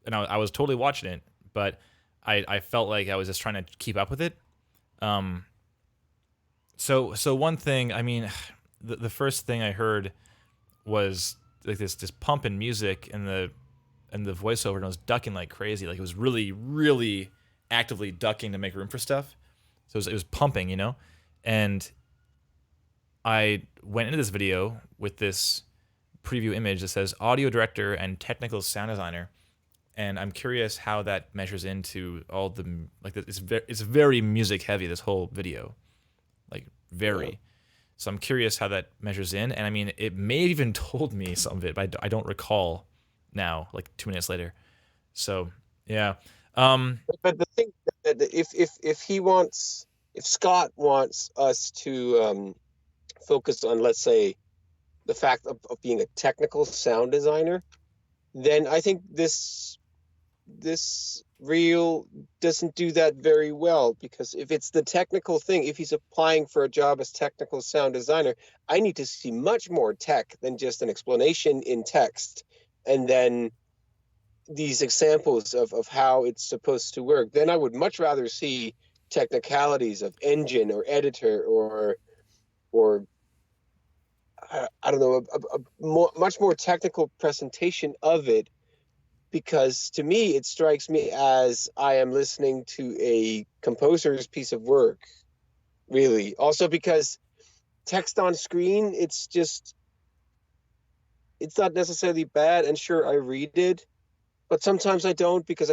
and I was totally watching it, but I felt like I was just trying to keep up with it. So one thing, I mean, the first thing I heard was like this pump in music and the voiceover, and I was ducking like crazy. Like it was really, really actively ducking to make room for stuff. So it was pumping, you know? And I went into this video with this preview image that says audio director and technical sound designer, and I'm curious how that measures into all the like. It's very music heavy, this whole video, like very. Yeah. So I'm curious how that measures in, and I mean, it may have even told me some of it, but I don't recall now. Like 2 minutes later, so yeah. But the thing that if Scott wants us to focus on, let's say, the fact of being a technical sound designer, then I think this reel doesn't do that very well, because if it's the technical thing, if he's applying for a job as technical sound designer, I need to see much more tech than just an explanation in text and then these examples of how it's supposed to work. Then I would much rather see technicalities of engine or editor or I don't know, a much more technical presentation of it, because to me it strikes me as I am listening to a composer's piece of work, really. Also because text on screen, it's not necessarily bad, and sure, I read it, but sometimes I don't, because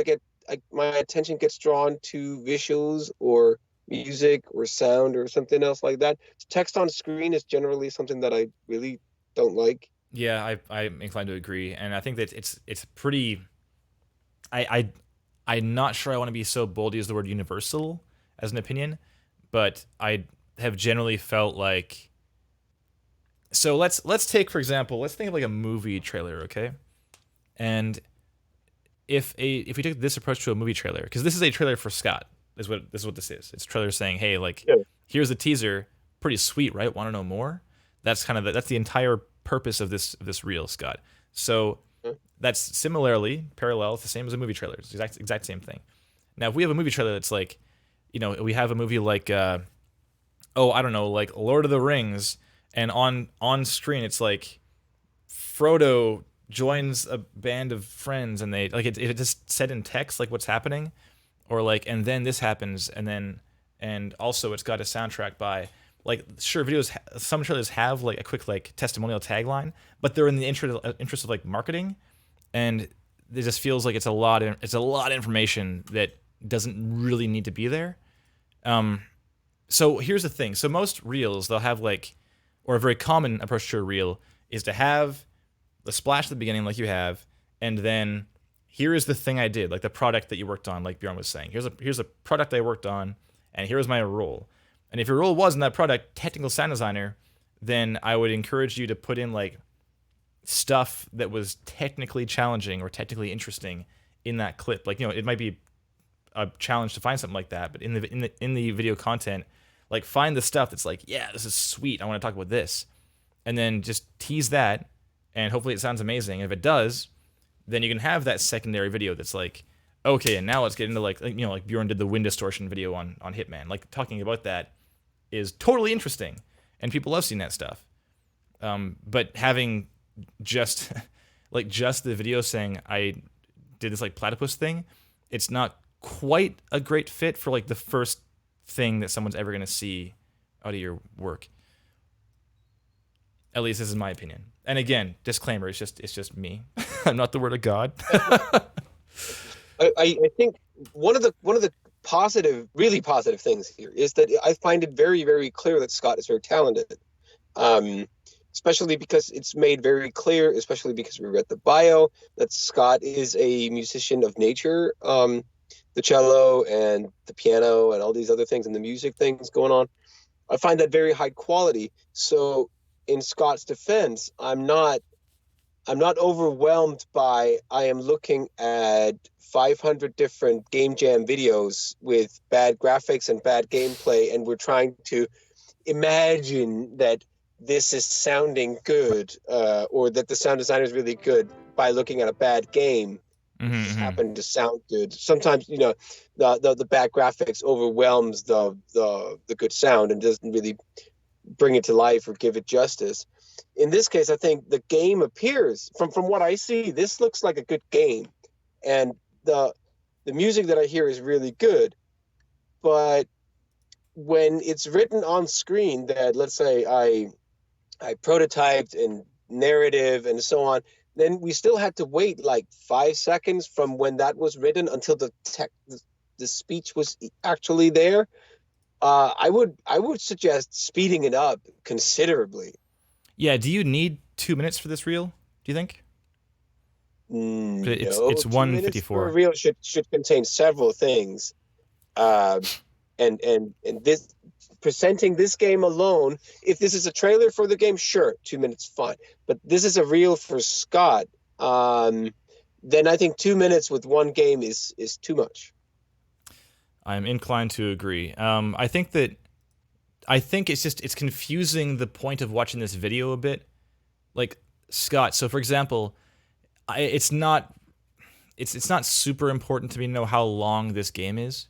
my attention gets drawn to visuals or music or sound or something else like that. Text on screen is generally something that I really don't like. Yeah, I'm inclined to agree, and I think that it's pretty. I'm not sure I want to be so bold to use the word universal as an opinion, but I have generally felt like. So let's take, for example, let's think of like a movie trailer, okay? And if we took this approach to a movie trailer, because this is a trailer for Scott, is what this is. It's a trailer saying, hey, like, here's the teaser, pretty sweet, right? Want to know more? That's kind of that's the entire purpose of this reel, Scott. So that's similarly parallel, it's the same as a movie trailer. It's the exact same thing. Now, if we have a movie trailer that's like, you know, we have a movie like, I don't know, like Lord of the Rings, and on screen it's like Frodo joins a band of friends, and they like it just said in text like what's happening, or like, and then this happens, and also it's got a soundtrack by, like, sure, videos, some trailers have like a quick like testimonial tagline, but they're in the interest of like marketing, and it just feels like it's a lot of information that doesn't really need to be there. So here's the thing. So most reels, they'll have like or a very common approach to a reel, is to have the splash at the beginning like you have, and then here is the thing I did, like the product that you worked on, like Bjorn was saying. Here's a product I worked on, and here's my role. And if your role was in that product, technical sound designer, then I would encourage you to put in like stuff that was technically challenging or technically interesting in that clip. Like, it might be a challenge to find something like that, but in the video content, like find the stuff that's like, yeah, this is sweet, I want to talk about this, and then just tease that, and hopefully it sounds amazing. If it does, then you can have that secondary video that's like, okay, and now let's get into like Bjorn did the wind distortion video on Hitman. Like, talking about that is totally interesting, and people love seeing that stuff. But having just the video saying I did this like platypus thing, it's not quite a great fit for like the first thing that someone's ever gonna see out of your work. At least this is my opinion. And again, disclaimer, it's just me. I'm not the word of God. I think one of the positive, really positive things here is that I find it very, very clear that Scott is very talented. Especially because it's made very clear, especially because we read the bio, that Scott is a musician of nature. The cello and the piano and all these other things and the music things going on, I find that very high quality. So in Scott's defense, I'm not overwhelmed by, I am looking at 500 different game jam videos with bad graphics and bad gameplay, and we're trying to imagine that this is sounding good, or that the sound designer is really good by looking at a bad game. Just happen to sound good. Sometimes, the bad graphics overwhelms the good sound and doesn't really bring it to life or give it justice. In this case, I think the game appears, from what I see, this looks like a good game, and the music that I hear is really good. But when it's written on screen that, let's say, I prototyped and narrative and so on, then we still had to wait like 5 seconds from when that was written until the speech was actually there. I would suggest speeding it up considerably. Yeah, do you need 2 minutes for this reel, do you think? It's 1:54. A reel should contain several things, and this, presenting this game alone. If this is a trailer for the game, sure, 2 minutes, fine. But this is a reel for Scott. Then I think 2 minutes with one game is too much. I'm inclined to agree. I think it's confusing the point of watching this video a bit. Like, Scott, so for example, it's not super important to me to know how long this game is,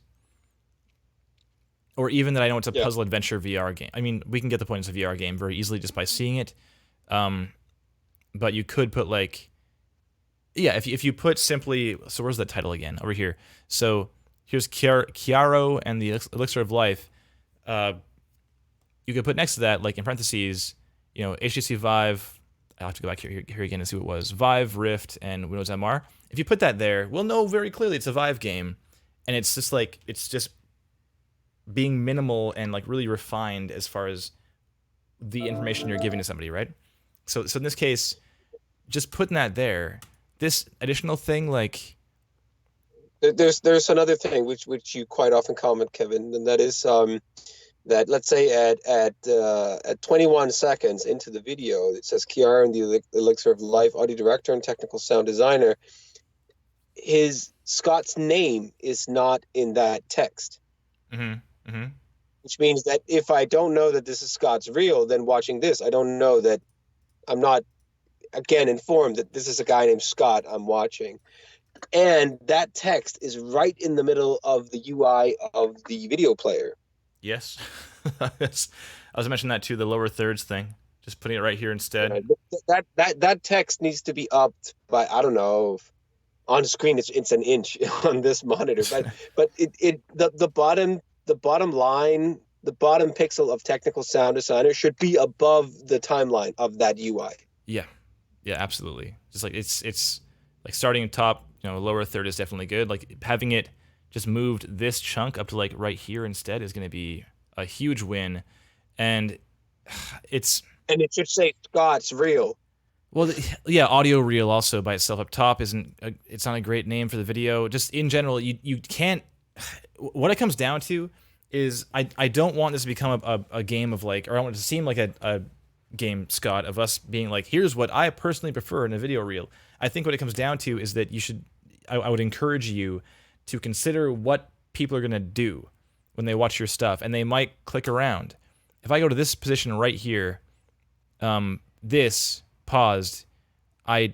or even that I know it's a puzzle adventure VR game. I mean, we can get the point it's a VR game very easily just by seeing it. But you could put like, if you put simply, so where's the title again? Over here. So here's Chiaro and the Elixir of Life. You could put next to that, like in parentheses, HTC Vive. I'll have to go back here again and see what it was. Vive, Rift, and Windows MR. If you put that there, we'll know very clearly it's a Vive game, and it's just being minimal and like really refined as far as the information you're giving to somebody, right? So in this case, just putting that there, this additional thing, like, there's another thing which you quite often comment, Kevin, and that is that, let's say at 21 seconds into the video, it says Kiara and the Elixir of Life audio director and technical sound designer. Scott's name is not in that text. Which means that if I don't know that this is Scott's reel, then watching this, I don't know that, I'm not, again, informed that this is a guy named Scott I'm watching. And that text is right in the middle of the UI of the video player. Yes. I was mentioning that too, the lower thirds thing. Just putting it right here instead. That text needs to be upped by, I don't know, on screen it's an inch on this monitor. But the bottom line, the bottom pixel of technical sound designer should be above the timeline of that UI. Yeah, absolutely. Just like it's like starting at top, lower third is definitely good. Like having it just moved this chunk up to like right here instead is going to be a huge win. And And it should say Scott's real. Well, yeah, audio reel also by itself up top it's not a great name for the video. Just in general, you can't. What it comes down to is I don't want this to become a game of like, or I don't want it to seem like a game, Scott, of us being like, here's what I personally prefer in a video reel. I think what it comes down to is that I would encourage you to consider what people are gonna do when they watch your stuff, and they might click around. If I go to this position right here, this paused, I'm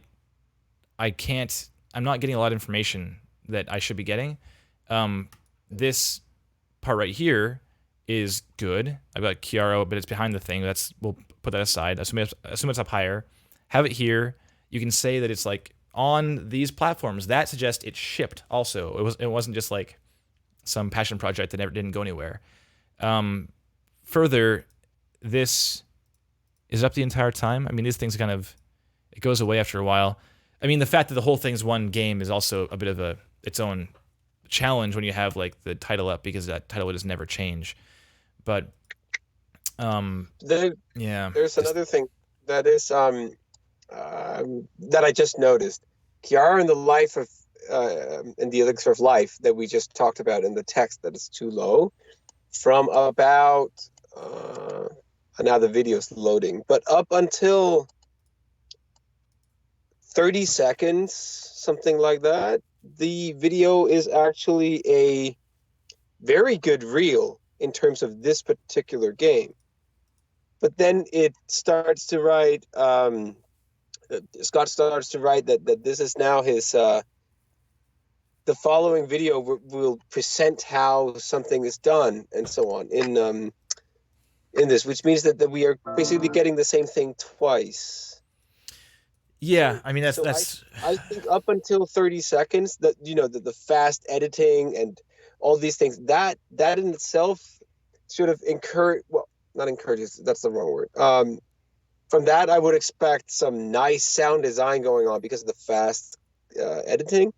not getting a lot of information that I should be getting. This part right here is good. I've got Chiaro, but it's behind the thing. We'll put that aside. Assume it's up higher. Have it here. You can say that it's like on these platforms. That suggests it shipped also. It wasn't just like some passion project that didn't go anywhere. Further, this is up the entire time. I mean, these things it goes away after a while. I mean, the fact that the whole thing's one game is also a bit of its own challenge when you have like the title up, because that title would just never change. But there's another thing that is that I just noticed. Chiara in the life of in the elixir of life that we just talked about in the text, that is too low. From about now the video's loading, but up until 30 seconds, something like that, the video is actually a very good reel in terms of this particular game. But then it starts to write, Scott starts to write that this is now his, the following video will present how something is done and so on in this, which means that we are basically getting the same thing twice. Yeah, I mean, that's I think up until 30 seconds, that the fast editing and all these things, that in itself sort of not encourages, that's the wrong word. From that, I would expect some nice sound design going on because of the fast editing.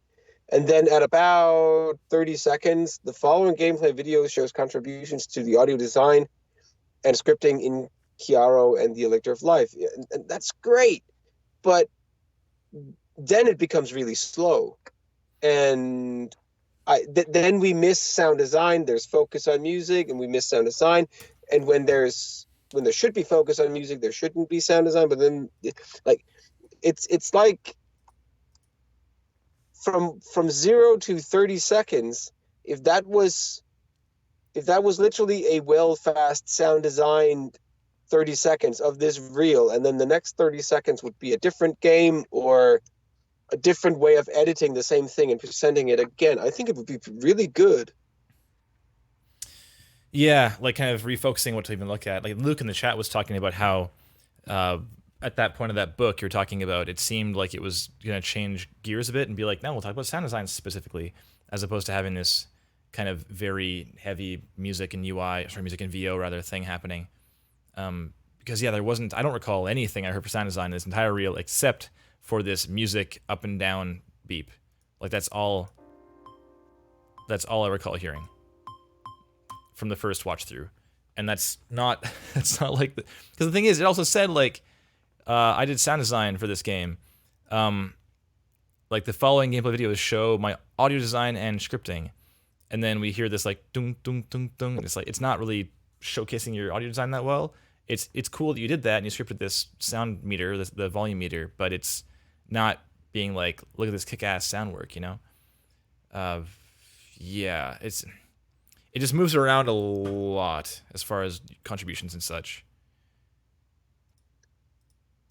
And then at about 30 seconds, the following gameplay video shows contributions to the audio design and scripting in Chiaro and the Elixir of Life. And that's great. But then it becomes really slow. And then we miss sound design. There's focus on music, and we miss sound design. And when there should be focus on music, there shouldn't be sound design. But then, it's like from 0 to 30 seconds. If that was literally a fast sound designed 30 seconds of this reel, and then the next 30 seconds would be a different game or a different way of editing the same thing and presenting it again, I think it would be really good. Yeah, like kind of refocusing what to even look at. Like Luke in the chat was talking about how at that point of that book you're talking about, it seemed like it was going to change gears a bit and be like, no, we'll talk about sound design specifically, as opposed to having this kind of very heavy music and music and VO rather thing happening. Because there wasn't, I don't recall anything I heard for sound design in this entire reel except for this music up and down beep. Like that's all I recall hearing from the first watch through. And that's not like because the thing is, it also said like I did sound design for this game. Like the following gameplay videos show my audio design and scripting, and then we hear this like dung dung dung dung. It's like it's not really showcasing your audio design that well. It's cool that you did that and you scripted this sound meter, the volume meter, but it's not being like, look at this kick-ass sound work, Yeah, it just moves around a lot as far as contributions and such.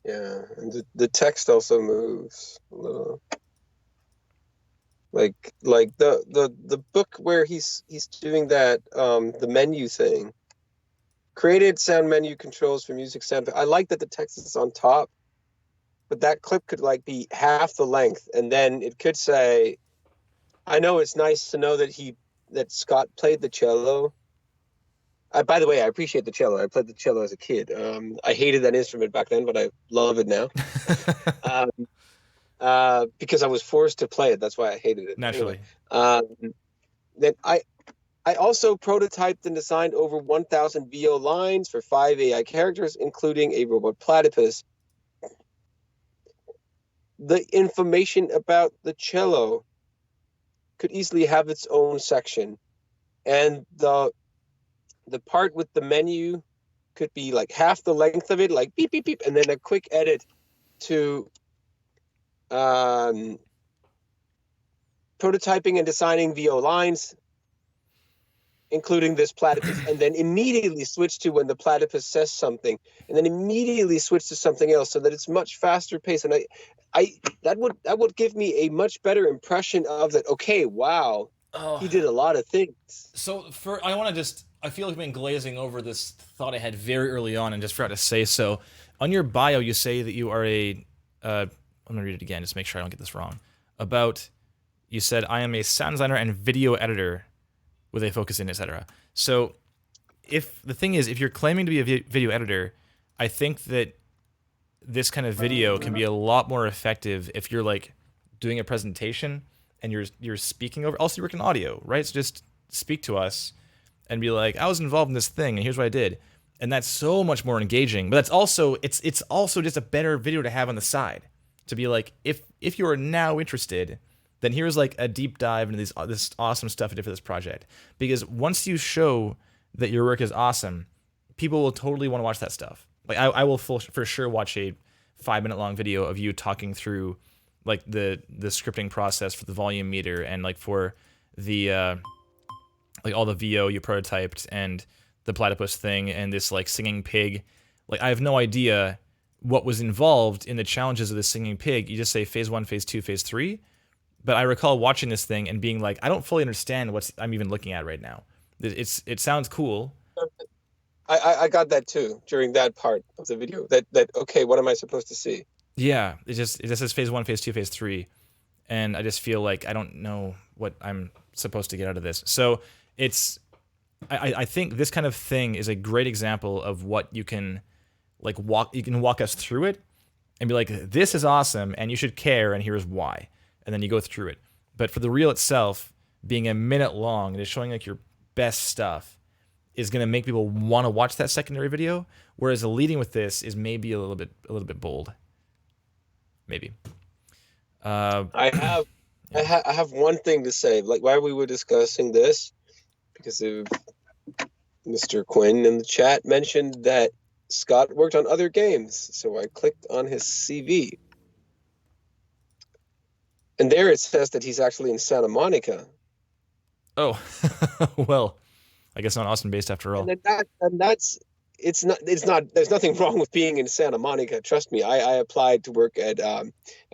Yeah, and the text also moves a little. Like the book where he's doing that the menu thing. Created sound menu controls for music sound. I like that the text is on top, but that clip could like be half the length, and then it could say, I know it's nice to know that Scott played the cello. By the way, I appreciate the cello. I played the cello as a kid. I hated that instrument back then, but I love it now. Because I was forced to play it. That's why I hated it. Naturally. Anyway, then I also prototyped and designed over 1,000 VO lines for 5 AI characters, including a robot platypus. The information about the cello could easily have its own section, and the part with the menu could be like half the length of it, like beep beep beep, and then a quick edit to prototyping and designing VO lines, including this platypus, and then immediately switch to when the platypus says something, and then immediately switch to something else, so that it's much faster paced. And that would give me a much better impression of that. Okay, wow, he did a lot of things. So I feel like I've been glazing over this thought I had very early on and just forgot to say so. On your bio, you say that you are I'm gonna read it again just to make sure I don't get this wrong. You said, I am a sound designer and video editor with a focus in, etc. So if you're claiming to be a video editor, I think that this kind of video can be a lot more effective if you're like doing a presentation and you're speaking over. Also, you work in audio, right? So just speak to us and be like, I was involved in this thing and here's what I did. And that's so much more engaging. But that's also it's also just a better video to have on the side. To be like, if you are now interested, then here's like a deep dive into this awesome stuff I did for this project. Because once you show that your work is awesome, people will totally want to watch that stuff. Like I will for sure watch a 5-minute long video of you talking through like the scripting process for the volume meter and like for the like all the VO you prototyped and the platypus thing and this like singing pig. Like I have no idea what was involved in the challenges of the singing pig. You just say phase 1, phase 2, phase 3. But I recall watching this thing and being like, I don't fully understand what I'm even looking at right now. It sounds cool. I got that too during that part of the video. That okay, what am I supposed to see? Yeah, it just says phase 1, phase 2, phase 3, and I just feel like I don't know what I'm supposed to get out of this. So I think this kind of thing is a great example of what you can like walk us through it and be like, this is awesome and you should care and here's why. And then you go through it. But for the reel itself, being a minute long and just showing like your best stuff is going to make people want to watch that secondary video. Whereas the leading with this is maybe a little bit bold. Maybe. I have one thing to say. Like while we were discussing this, because of Mr. Quinn in the chat mentioned that Scott worked on other games, so I clicked on his CV. And there it says that he's actually in Santa Monica. Oh, well, I guess not Austin-based after all. It's not. There's nothing wrong with being in Santa Monica. Trust me. I applied to work at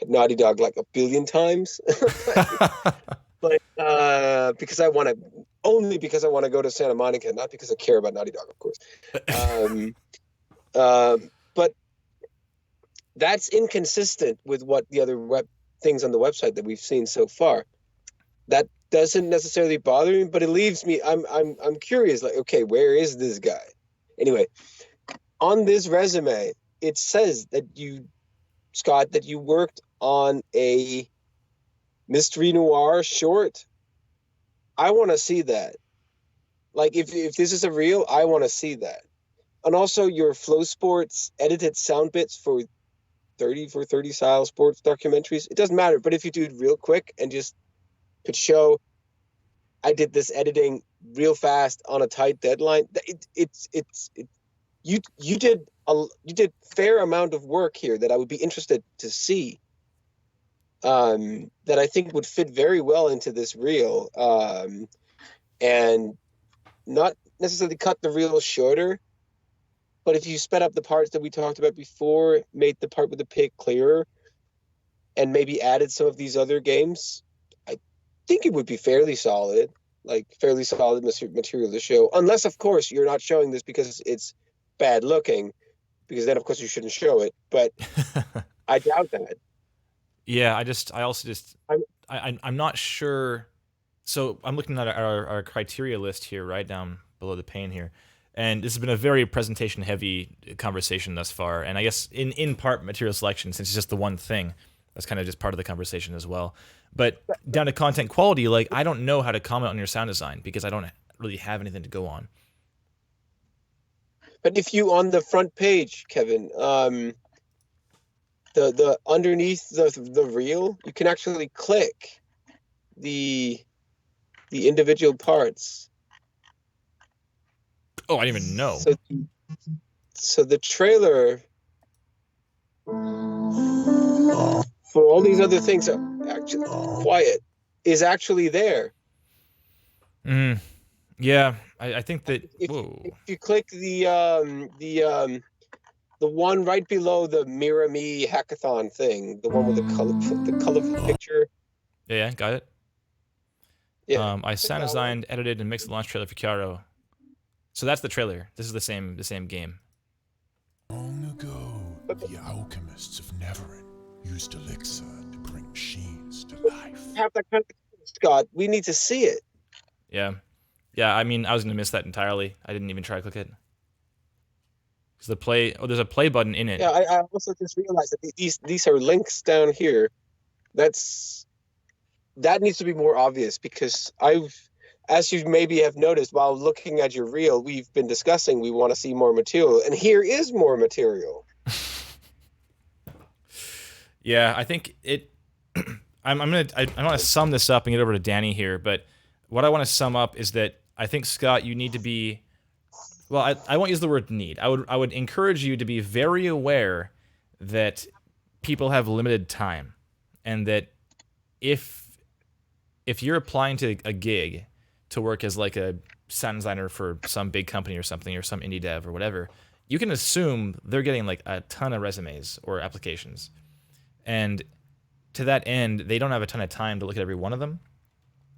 Naughty Dog like a billion times, but because I want to go to Santa Monica, not because I care about Naughty Dog, of course. But that's inconsistent with what the other things on the website that we've seen so far. That doesn't necessarily bother me, but it leaves me. I'm curious. Like, okay, where is this guy? Anyway, on this resume, it says that Scott, that you worked on a mystery noir short. I want to see that. Like, if this is a reel, I want to see that. And also your Flow Sports edited sound bits for 30 style sports documentaries. It doesn't matter, but if you do it real quick and just could show, I did this editing real fast on a tight deadline. You did fair amount of work here that I would be interested to see. That I think would fit very well into this reel, and not necessarily cut the reel shorter. But if you sped up the parts that we talked about before, made the part with the pig clearer, and maybe added some of these other games, I think it would be fairly solid material to show. Unless, of course, you're not showing this because it's bad looking, because then, of course, you shouldn't show it. But I doubt that. Yeah, I'm not sure. So I'm looking at our criteria list here, right down below the pane here. And this has been a very presentation-heavy conversation thus far. And I guess in part material selection, since it's just the one thing, that's kind of just part of the conversation as well. But down to content quality, like I don't know how to comment on your sound design because I don't really have anything to go on. But if you on the front page, Kevin, the underneath the reel, you can actually click the individual parts. Oh, I didn't even know. So the trailer for all these other things are actually quiet is actually there. Yeah, I think that. If Whoa. you click the one right below the Mirror Me hackathon thing, the one with the colorful picture. Yeah, got it. Yeah. I sound designed, edited, and mixed the launch trailer for Chiaro. So that's the trailer. This is the same game. Long ago, the alchemists of Neverin used elixir to bring machines to life. Have that kind of, Scott. We need to see it. Yeah. I mean, I was gonna miss that entirely. I didn't even try to click it. Because there's a play button in it. Yeah, I also just realized that these are links down here. That needs to be more obvious, because as you maybe have noticed while looking at your reel, we've been discussing we want to see more material, and here is more material. Yeah, I think it. I want to sum this up and get over to Danny here, but what I want to sum up is that I think, Scott, you need to be. Well, I won't use the word need. I would encourage you to be very aware that people have limited time, and that if you're applying to a gig to work as like a sound designer for some big company or something, or some indie dev or whatever, you can assume they're getting like a ton of resumes or applications. And to that end, they don't have a ton of time to look at every one of them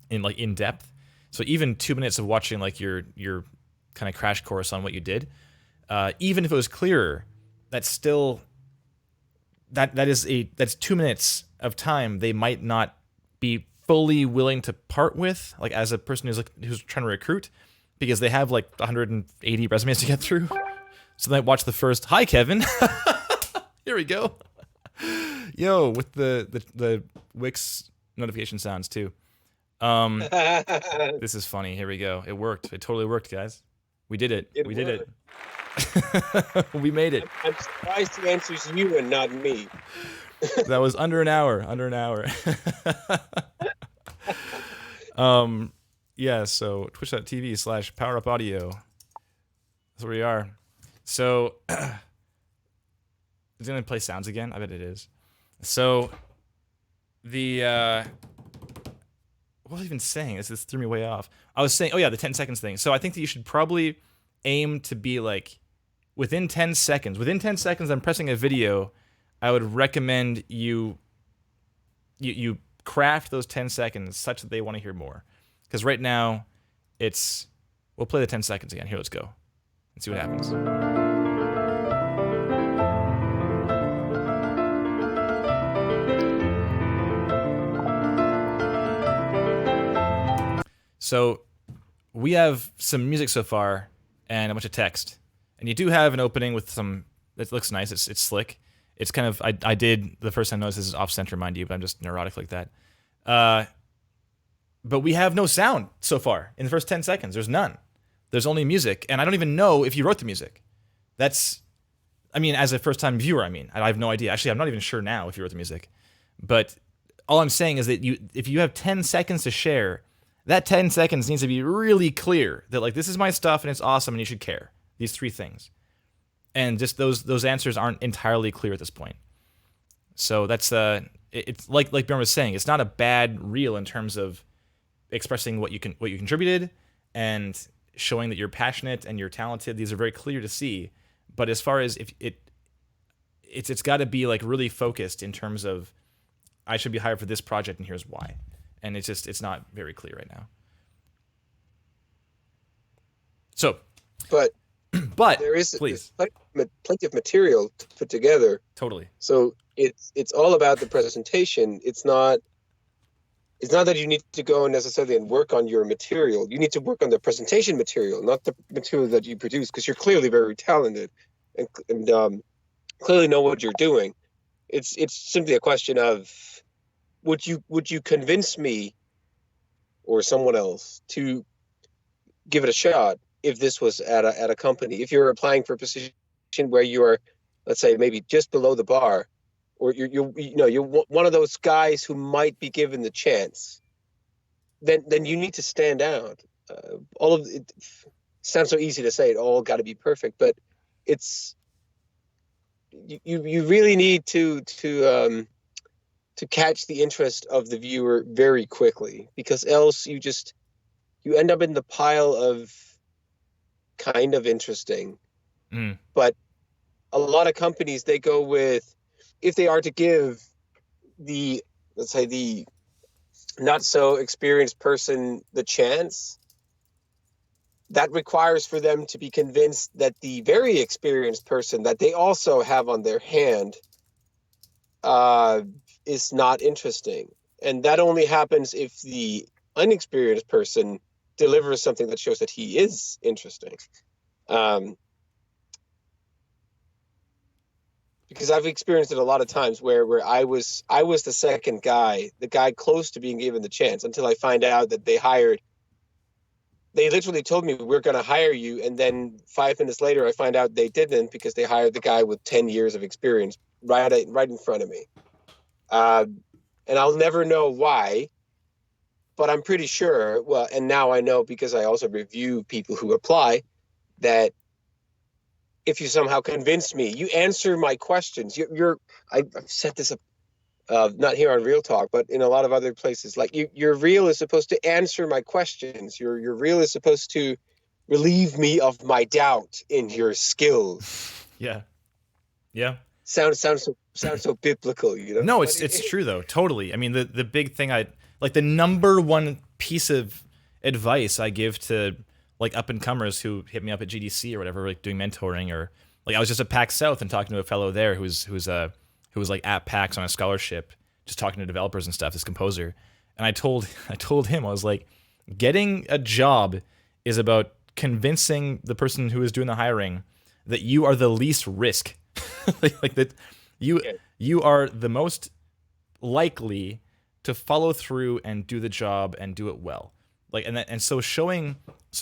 in depth. So even 2 minutes of watching like your kind of crash course on what you did, even if it was clearer, that's still that's 2 minutes of time they might not be fully willing to part with, like as a person who's trying to recruit, because they have like 180 resumes to get through. So they watch the first, "Hi Kevin." Here we go. Yo, with the Wix notification sounds too. This is funny. Here we go. It worked. It totally worked, guys. We did it. We did it. We made it. I'm surprised he answers you and not me. That was under an hour. Yeah, so twitch.tv/powerupaudio. That's where we are. So, is it going to play sounds again? I bet it is. So, what was I even saying? This threw me way off. I was saying, oh yeah, the 10 seconds thing. So I think that you should probably aim to be like, within 10 seconds. Within 10 seconds, I'm pressing a video. I would recommend you craft those 10 seconds such that they want to hear more. Because right now, we'll play the 10 seconds again. Here, let's go. Let's see what happens. So we have some music so far and a bunch of text. And you do have an opening with some, that looks nice. It's slick. It's kind of, I did the first time notice this is off center, mind you, but I'm just neurotic like that. But we have no sound so far in the first 10 seconds. There's none. There's only music. And I don't even know if you wrote the music. As a first time viewer, I have no idea. Actually, I'm not even sure now if you wrote the music. But all I'm saying is that if you have 10 seconds to share, that 10 seconds needs to be really clear that like, this is my stuff and it's awesome and you should care. These 3 things. And just those answers aren't entirely clear at this point. So that's it's like Bjorn was saying, it's not a bad reel in terms of expressing what you contributed and showing that you're passionate and you're talented. These are very clear to see. But as far as it's got to be like really focused in terms of, I should be hired for this project and here's why. And it's not very clear right now. So, but there is plenty of material to put together. Totally. So it's all about the presentation. It's not that you need to go necessarily and work on your material. You need to work on the presentation material, not the material that you produce, because you're clearly very talented and clearly know what you're doing. It's simply a question of, would you convince me or someone else to give it a shot if this was at a company. If you're applying for a position where you are, let's say, maybe just below the bar, or you're one of those guys who might be given the chance, then you need to stand out. All of it sounds so easy to say. It all got to be perfect, but it's you really need to catch the interest of the viewer very quickly, because else you end up in the pile of kind of interesting. But a lot of companies, they go with, if they are to give the, let's say, the not so experienced person the chance, that requires for them to be convinced that the very experienced person that they also have on their hand is not interesting. And that only happens if the inexperienced person delivers something that shows that he is interesting. Because I've experienced it a lot of times where I was the second guy, the guy close to being given the chance, until I find out that they literally told me, we're going to hire you. And then 5 minutes later, I find out they didn't, because they hired the guy with 10 years of experience right in front of me. And I'll never know why, but I'm pretty sure, well, and now I know because I also review people who apply, that if you somehow convince me, you answer my questions. I've set this up, not here on Real Talk, but in a lot of other places. Like your reel is supposed to answer my questions. Your reel is supposed to relieve me of my doubt in your skills. Yeah. Sounds so biblical, you know? No, it's true though. Totally. I mean, the big thing the number one piece of advice I give to like up and comers who hit me up at GDC or whatever, like doing mentoring, or like I was just at PAX South and talking to a fellow there who was like at PAX on a scholarship, just talking to developers and stuff, this composer. And I told him, I was like, getting a job is about convincing the person who is doing the hiring that you are the least risk. like that you are the most likely to follow through and do the job and do it well. Like, so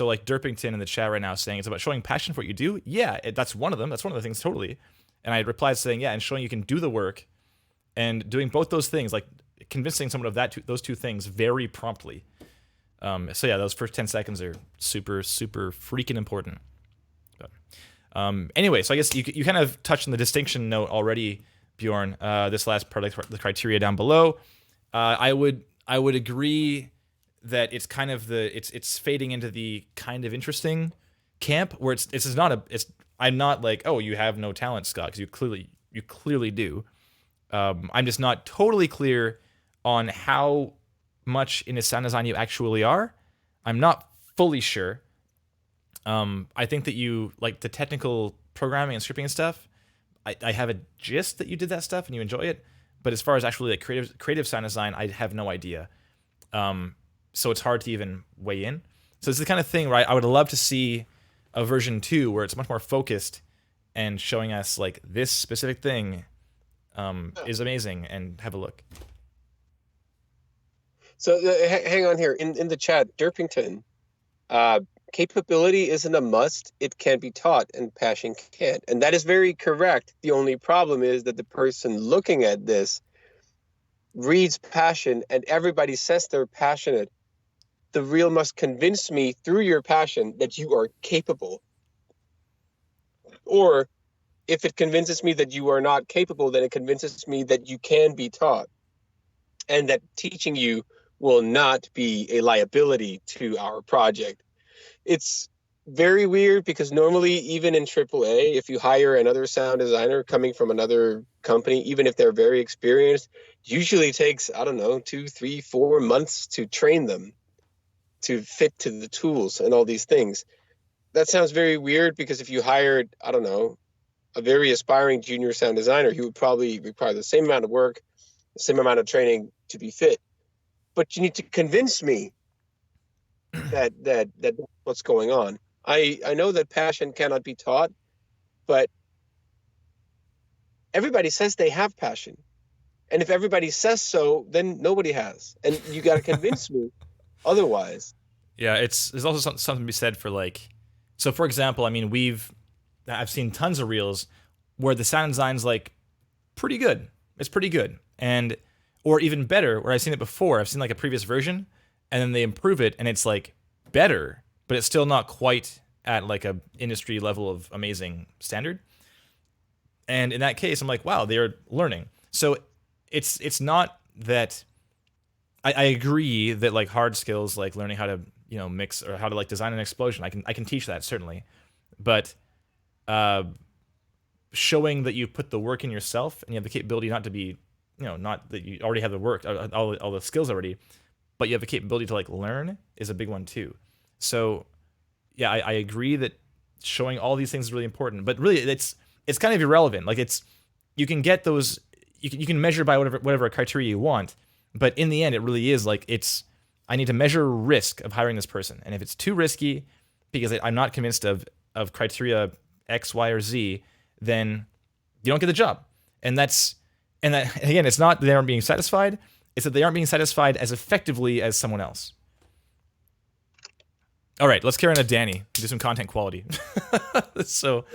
like Derpington in the chat right now saying it's about showing passion for what you do. Yeah, that's one of them. That's one of the things, totally. And I replied saying, yeah, and showing you can do the work, and doing both those things, like convincing someone of those two things very promptly. So yeah, those first 10 seconds are super, super freaking important. But, anyway, so I guess you kind of touched on the distinction note already, Bjorn. This last part of the criteria down below. I would agree that it's kind of it's fading into the kind of interesting camp, where I'm not like, oh, you have no talent, Scott, because you clearly do. I'm just not totally clear on how much in a sound design you actually are. I'm not fully sure. I think that you like the technical programming and scripting and stuff. I have a gist that you did that stuff and you enjoy it, but as far as actually like creative sound design, I have no idea. So it's hard to even weigh in. So it's the kind of thing, right? I would love to see a version 2 where it's much more focused and showing us like this specific thing is amazing, and have a look. So hang on here in the chat, Derpington. Capability isn't a must; it can be taught, and passion can't. And that is very correct. The only problem is that the person looking at this reads passion, and everybody says they're passionate. The reel must convince me through your passion that you are capable. Or if it convinces me that you are not capable, then it convinces me that you can be taught, and that teaching you will not be a liability to our project. It's very weird, because normally, even in AAA, if you hire another sound designer coming from another company, even if they're very experienced, usually takes, 2, 3, 4 months to train them to fit to the tools and all these things. That sounds very weird, because if you hired, a very aspiring junior sound designer, he would probably require the same amount of work, the same amount of training to be fit. But you need to convince me that what's going on. I know that passion cannot be taught, but everybody says they have passion. And if everybody says so, then nobody has. And you got to convince me otherwise. Yeah, there's also something to be said for like, so for example, I mean, I've seen tons of reels where the sound design's like pretty good. It's pretty good. Or even better, where I've seen it before. I've seen like a previous version and then they improve it and it's like better, but it's still not quite at like a industry level of amazing standard. And in that case, I'm like, wow, they're learning. So it's not that I agree that like hard skills, like learning how to, mix or how to like design an explosion, I can teach that certainly. But showing that you put the work in yourself and you have the capability not to be, not that you already have the work, all the skills already, but you have the capability to like learn is a big one too. So yeah, I agree that showing all these things is really important, but really it's kind of irrelevant. Like you can get those, you can measure by whatever criteria you want, but in the end, it really is like I need to measure risk of hiring this person, and if it's too risky because I'm not convinced of criteria X, Y, or Z, then you don't get the job. And that again, it's not that they aren't being satisfied; it's that they aren't being satisfied as effectively as someone else. All right, let's carry on to Danny. Do some content quality. So.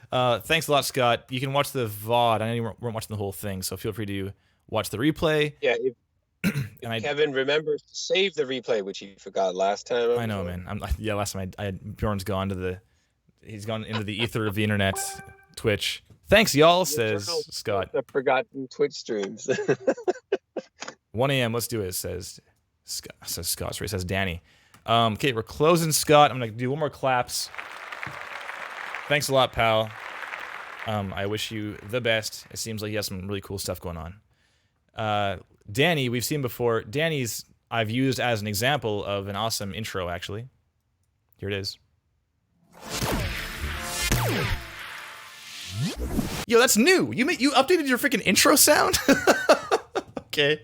Thanks a lot, Scott. You can watch the VOD. I know you weren't watching the whole thing, so feel free to watch the replay. Yeah, Kevin remembers to save the replay, which he forgot last time. I know, man. Last time I had Bjorn's he's gone into the ether of the internet, Twitch. Thanks, y'all, says Scott. The forgotten Twitch streams. 1 a.m. Let's do it. Says Scott. Sorry, says Danny. Okay, we're closing, Scott. I'm gonna do one more claps. Thanks a lot, pal. I wish you the best. It seems like you have some really cool stuff going on. Danny, we've seen before. Danny's I've used as an example of an awesome intro, actually. Here it is. Yo, that's new. You updated your freaking intro sound? Okay.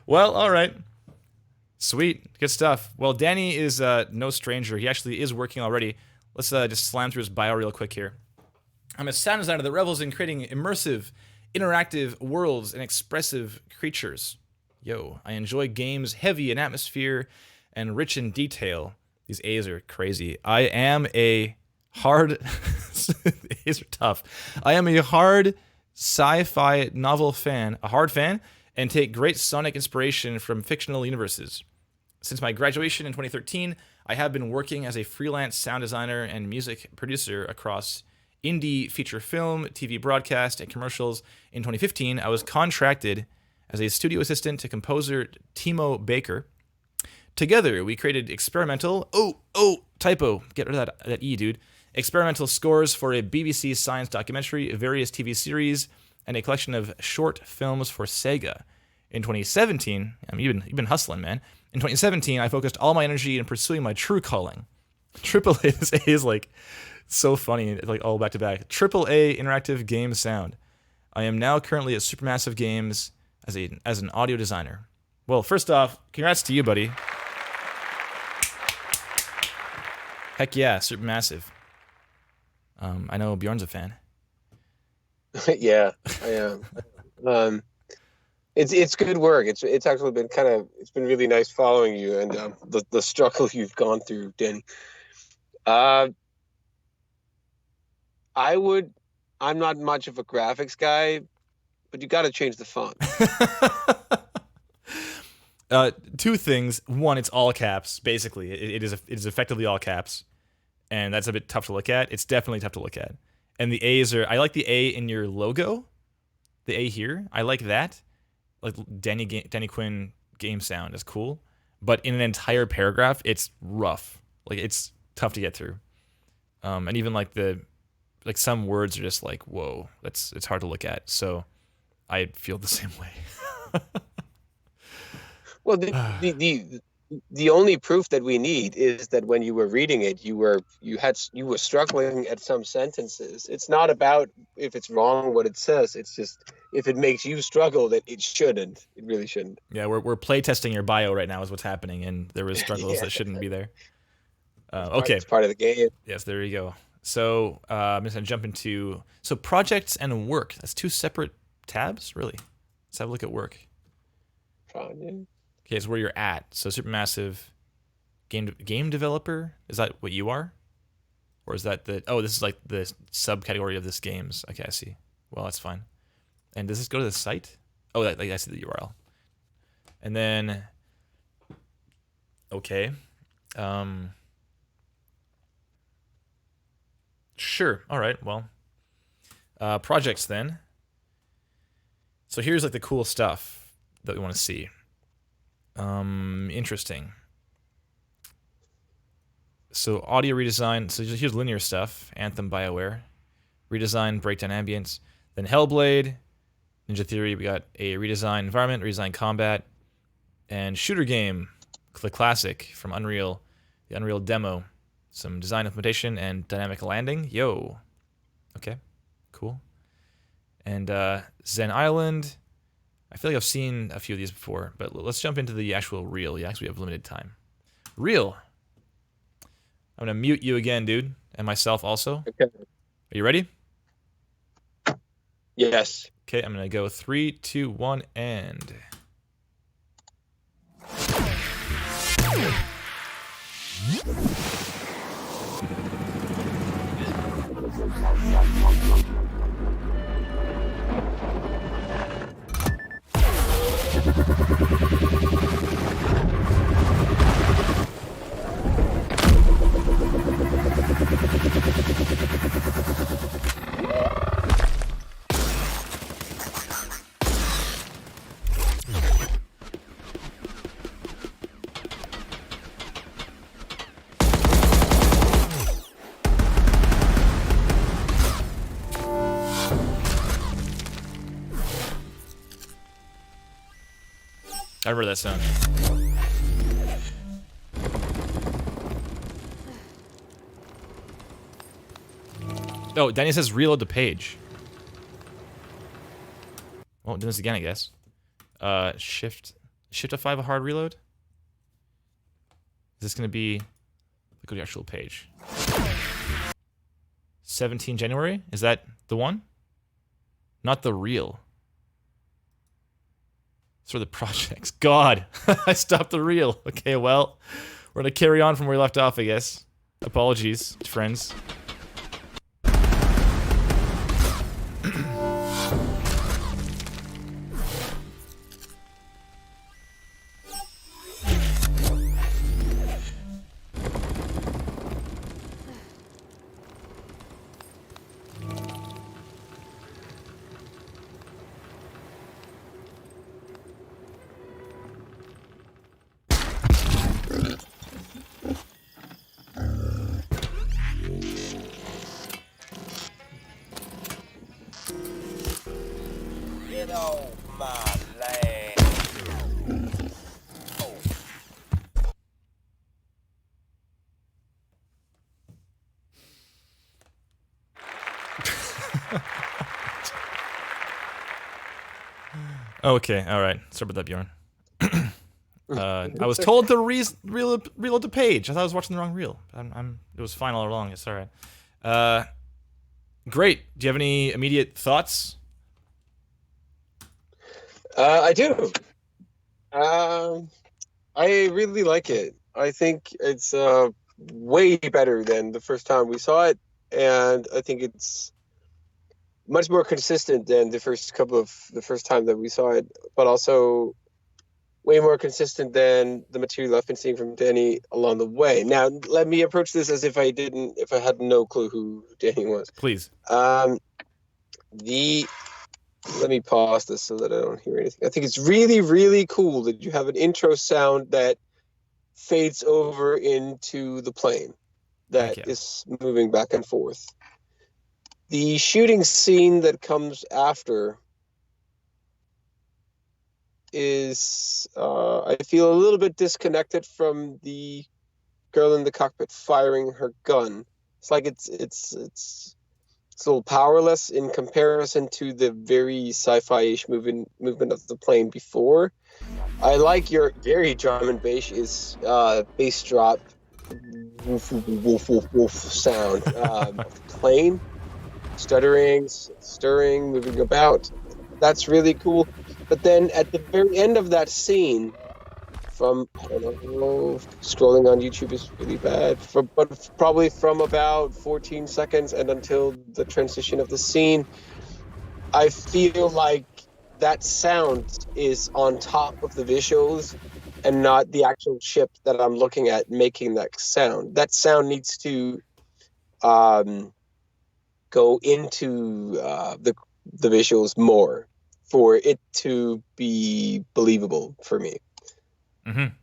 Well, all right. Sweet. Good stuff. Well, Danny is no stranger. He actually is working already. Let's just slam through his bio real quick here. I'm a sound designer that revels in creating immersive, interactive worlds and expressive creatures. Yo, I enjoy games heavy in atmosphere and rich in detail. These A's are crazy. I am a hard... A's are tough. I am a hard sci-fi novel fan, and take great sonic inspiration from fictional universes. Since my graduation in 2013, I have been working as a freelance sound designer and music producer across indie feature film, TV broadcast, and commercials. In 2015, I was contracted as a studio assistant to composer Timo Baker. Together, we created experimental, typo, get rid of that E, dude, experimental scores for a BBC science documentary, various TV series, and a collection of short films for Sega. In 2017, you've been hustling, man. In 2017, I focused all my energy in pursuing my true calling. AAA is like so funny, like all back to back. AAA interactive game sound. I am now currently at Supermassive Games as an audio designer. Well, first off, congrats to you, buddy. Heck yeah, Supermassive. I know Bjorn's a fan. Yeah, I am. It's good work. It's actually been it's been really nice following you and the struggle you've gone through, Danny. I'm not much of a graphics guy, but you got to change the font. Two things. One, it's all caps. Basically, it is effectively all caps, and that's a bit tough to look at. It's definitely tough to look at. And the A's are. I like the A in your logo. The A here, I like that. Like Danny Quinn game sound is cool, but in an entire paragraph, it's rough. Like it's tough to get through. And even like some words are just like, whoa, it's hard to look at. So I feel the same way. Well, the only proof that we need is that when you were reading it, you were struggling at some sentences. It's not about if it's wrong what it says. It's just if it makes you struggle, that it shouldn't. It really shouldn't. Yeah, we're play testing your bio right now is what's happening, and there was struggles that shouldn't be there. Okay, it's part of the game. Yes, there you go. So I'm just gonna jump into projects and work. That's two separate tabs, really. Let's have a look at work. Project. Okay, it's where you're at. So Supermassive game developer. Is that what you are? Or is that the... Oh, this is like the subcategory of this games. Okay, I see. Well, that's fine. And does this go to the site? Oh, I see the URL. And then... Okay. Sure. All right, well. Projects, then. So here's like the cool stuff that we want to see. Interesting. So audio redesign. So here's linear stuff. Anthem, BioWare. Redesign, breakdown ambience. Then Hellblade. Ninja Theory. We got a redesign environment, redesign combat. And shooter game. The classic from Unreal. The Unreal demo. Some design implementation and dynamic landing. Yo. Okay. Cool. And Zen Island. I feel like I've seen a few of these before, but let's jump into the actual reel. Yeah, because we have limited time. Reel. I'm going to mute you again, dude, and myself also. Okay. Are you ready? Yes. Okay, I'm going to go 3, 2, 1, and... I remember that sound. Oh, Danny says reload the page. Well, do this again, I guess. Shift F5 a hard reload? Is this gonna be... Look at the actual page. 17 January? Is that the one? Not the reel. These are the projects. God, I stopped the reel. Okay, well, we're gonna carry on from where we left off, I guess. Apologies, friends. Okay, all right. Sorry about that, Bjorn. I was told to reload the page. I thought I was watching the wrong reel. It was fine all along. It's all right. Great. Do you have any immediate thoughts? I do. I really like it. I think it's way better than the first time we saw it, and I think it's much more consistent than the first time that we saw it, but also way more consistent than the material I've been seeing from Danny along the way. Now, let me approach this as if I had no clue who Danny was. Please. Let me pause this so that I don't hear anything. I think it's really, really cool that you have an intro sound that fades over into the plane that is moving back and forth. The shooting scene that comes after is, I feel a little bit disconnected from the girl in the cockpit firing her gun. It's like it's a little powerless in comparison to the very sci-fi-ish movement of the plane before. I like your very drum and bass drop woof woof woof woof sound of the plane. Stuttering, stirring, moving about. That's really cool. But then at the very end of that scene, from, I don't know, scrolling on YouTube is really bad, but probably from about 14 seconds and until the transition of the scene, I feel like that sound is on top of the visuals and not the actual chip that I'm looking at making that sound. That sound needs to go into the visuals more for it to be believable for me. Mm-hmm.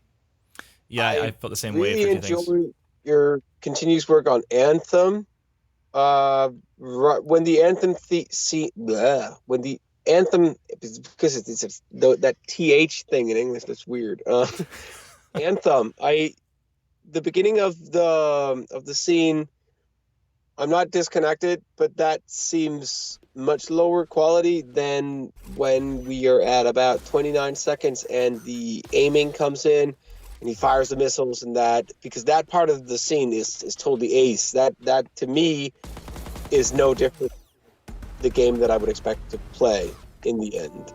Yeah, I felt the same way. Really for a few things. enjoy your continuous work on Anthem. When the Anthem when the Anthem, because it's that TH thing in English that's weird. Anthem. The beginning of the scene, I'm not disconnected, but that seems much lower quality than when we are at about 29 seconds and the aiming comes in and he fires the missiles, and that, because that part of the scene is totally ace. That to me is no different than the game that I would expect to play in the end.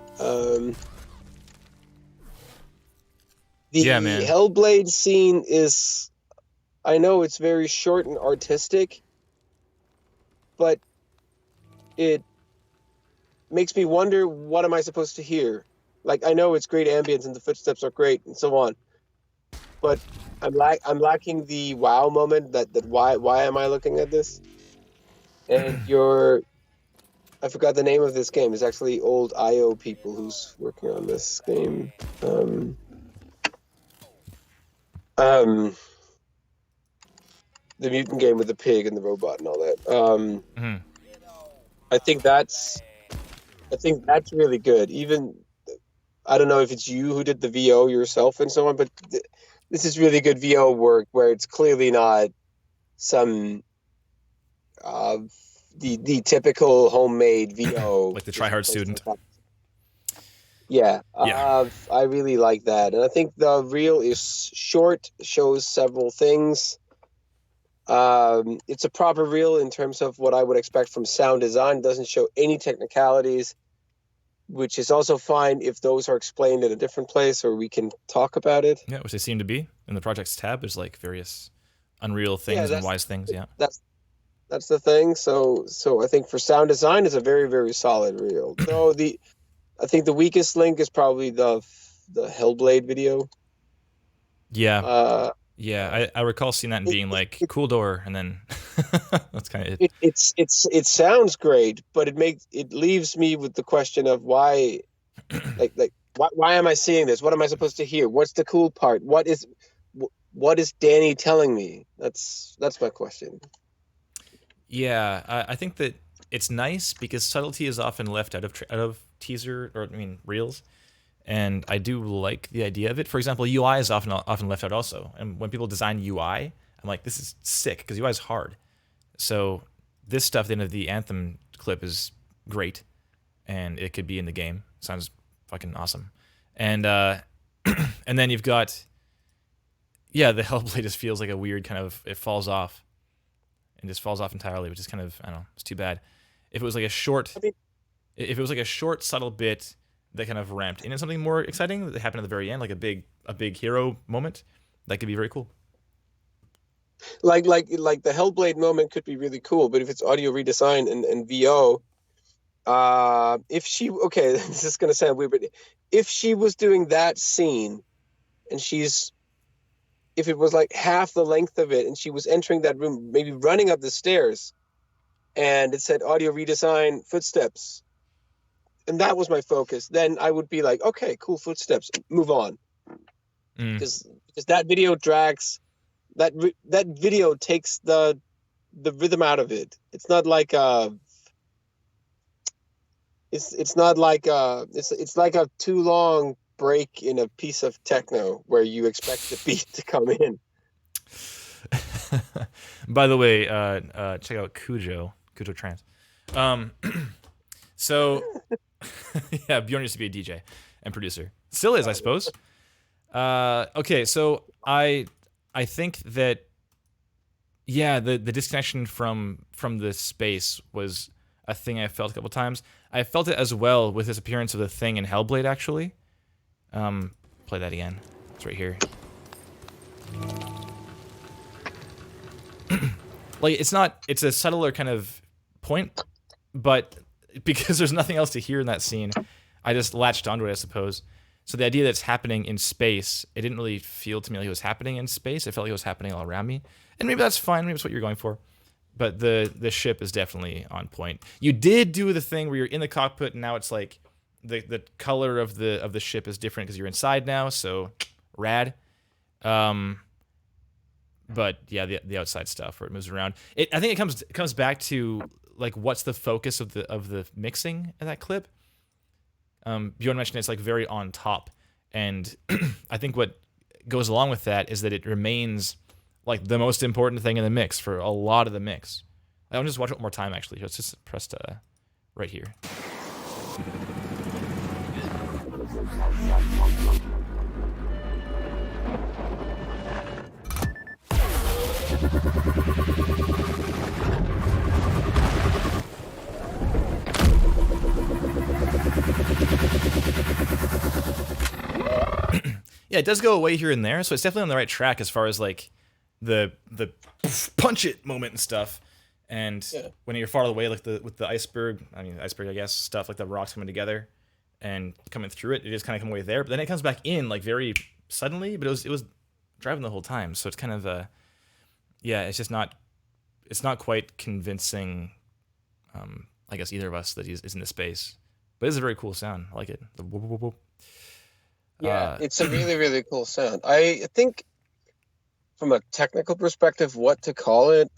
Yeah, man. Hellblade scene is, I know it's very short and artistic, but it makes me wonder, what am I supposed to hear? Like, I know it's great ambience and the footsteps are great and so on, but I'm lacking the wow moment. That why am I looking at this? And I forgot the name of this game. It's actually old IO people who's working on this game. The mutant game with the pig and the robot and all that. I think that's really good. Even, I don't know if it's you who did the VO yourself and so on, but this is really good VO work where it's clearly not some the typical homemade VO like the tryhard student. Yeah. I really like that, and I think the reel is short, shows several things. It's a proper reel in terms of what I would expect from sound design. It doesn't show any technicalities, which is also fine if those are explained in a different place or we can talk about it. Yeah, which they seem to be. In the projects tab, there's like various Unreal things and wise things. Yeah, that's the thing. So I think for sound design, it's a very, very solid reel. Though I think the weakest link is probably the Hellblade video. Yeah. Yeah, I recall seeing that and being like, cool door, and then that's kind of it. It sounds great, but it leaves me with the question of why, why am I seeing this? What am I supposed to hear? What's the cool part? What is Danny telling me? That's my question. Yeah, I think that it's nice because subtlety is often left out of teaser, or reels. And I do like the idea of it. For example, UI is often left out also. And when people design UI, I'm like, this is sick, because UI is hard. So this stuff at the end of the Anthem clip is great, and it could be in the game. Sounds fucking awesome. And and then you've got, the Hellblade just feels like a weird kind of, it falls off. And just falls off entirely, which is kind of, I don't know, it's too bad. If it was like a short, subtle bit that kind of ramped into something more exciting that happened at the very end, like a big hero moment, that could be very cool. Like the Hellblade moment could be really cool, but if it's audio redesign and VO, this is gonna sound weird, but if she was doing that scene and if it was like half the length of it and she was entering that room, maybe running up the stairs, and it said audio redesign footsteps, and that was my focus, then I would be like, okay, cool, footsteps, move on. Because that video drags, that video takes the rhythm out of it. It's not like it's like a too long break in a piece of techno where you expect the beat to come in. By the way, check out Cujo Trans. So yeah, Bjorn used to be a DJ and producer. Still is, I suppose. Okay, so I think that the disconnection from the space was a thing I felt a couple times. I felt it as well with his appearance of the Thing in Hellblade, actually. Play that again. It's right here. Like, it's a subtler kind of point, but because there's nothing else to hear in that scene, I just latched onto it, I suppose. So the idea that it's happening in space, it didn't really feel to me like it was happening in space. It felt like it was happening all around me. And maybe that's fine. Maybe that's what you're going for. But the ship is definitely on point. You did do the thing where you're in the cockpit, and now it's like the color of the ship is different because you're inside now. So rad. But yeah, the outside stuff where it moves around. I think it comes back to like what's the focus of the mixing in that clip. Bjorn mentioned it's like very on top, and I think what goes along with that is that it remains like the most important thing in the mix for a lot of the mix. I want to just watch it one more time actually. Let's just press right here. Yeah, it does go away here and there, so it's definitely on the right track as far as like the punch it moment and stuff. And when you're far away, like with the iceberg, I guess, stuff like the rocks coming together and coming through it, it just kind of come away there. But then it comes back in like very suddenly, but it was driving the whole time, so it's kind of it's just not quite convincing. I guess either of us that is in the space, but it's a very cool sound. I like it. The whoop, whoop, whoop. Yeah, it's a really, really cool sound. I think from a technical perspective, what to call it,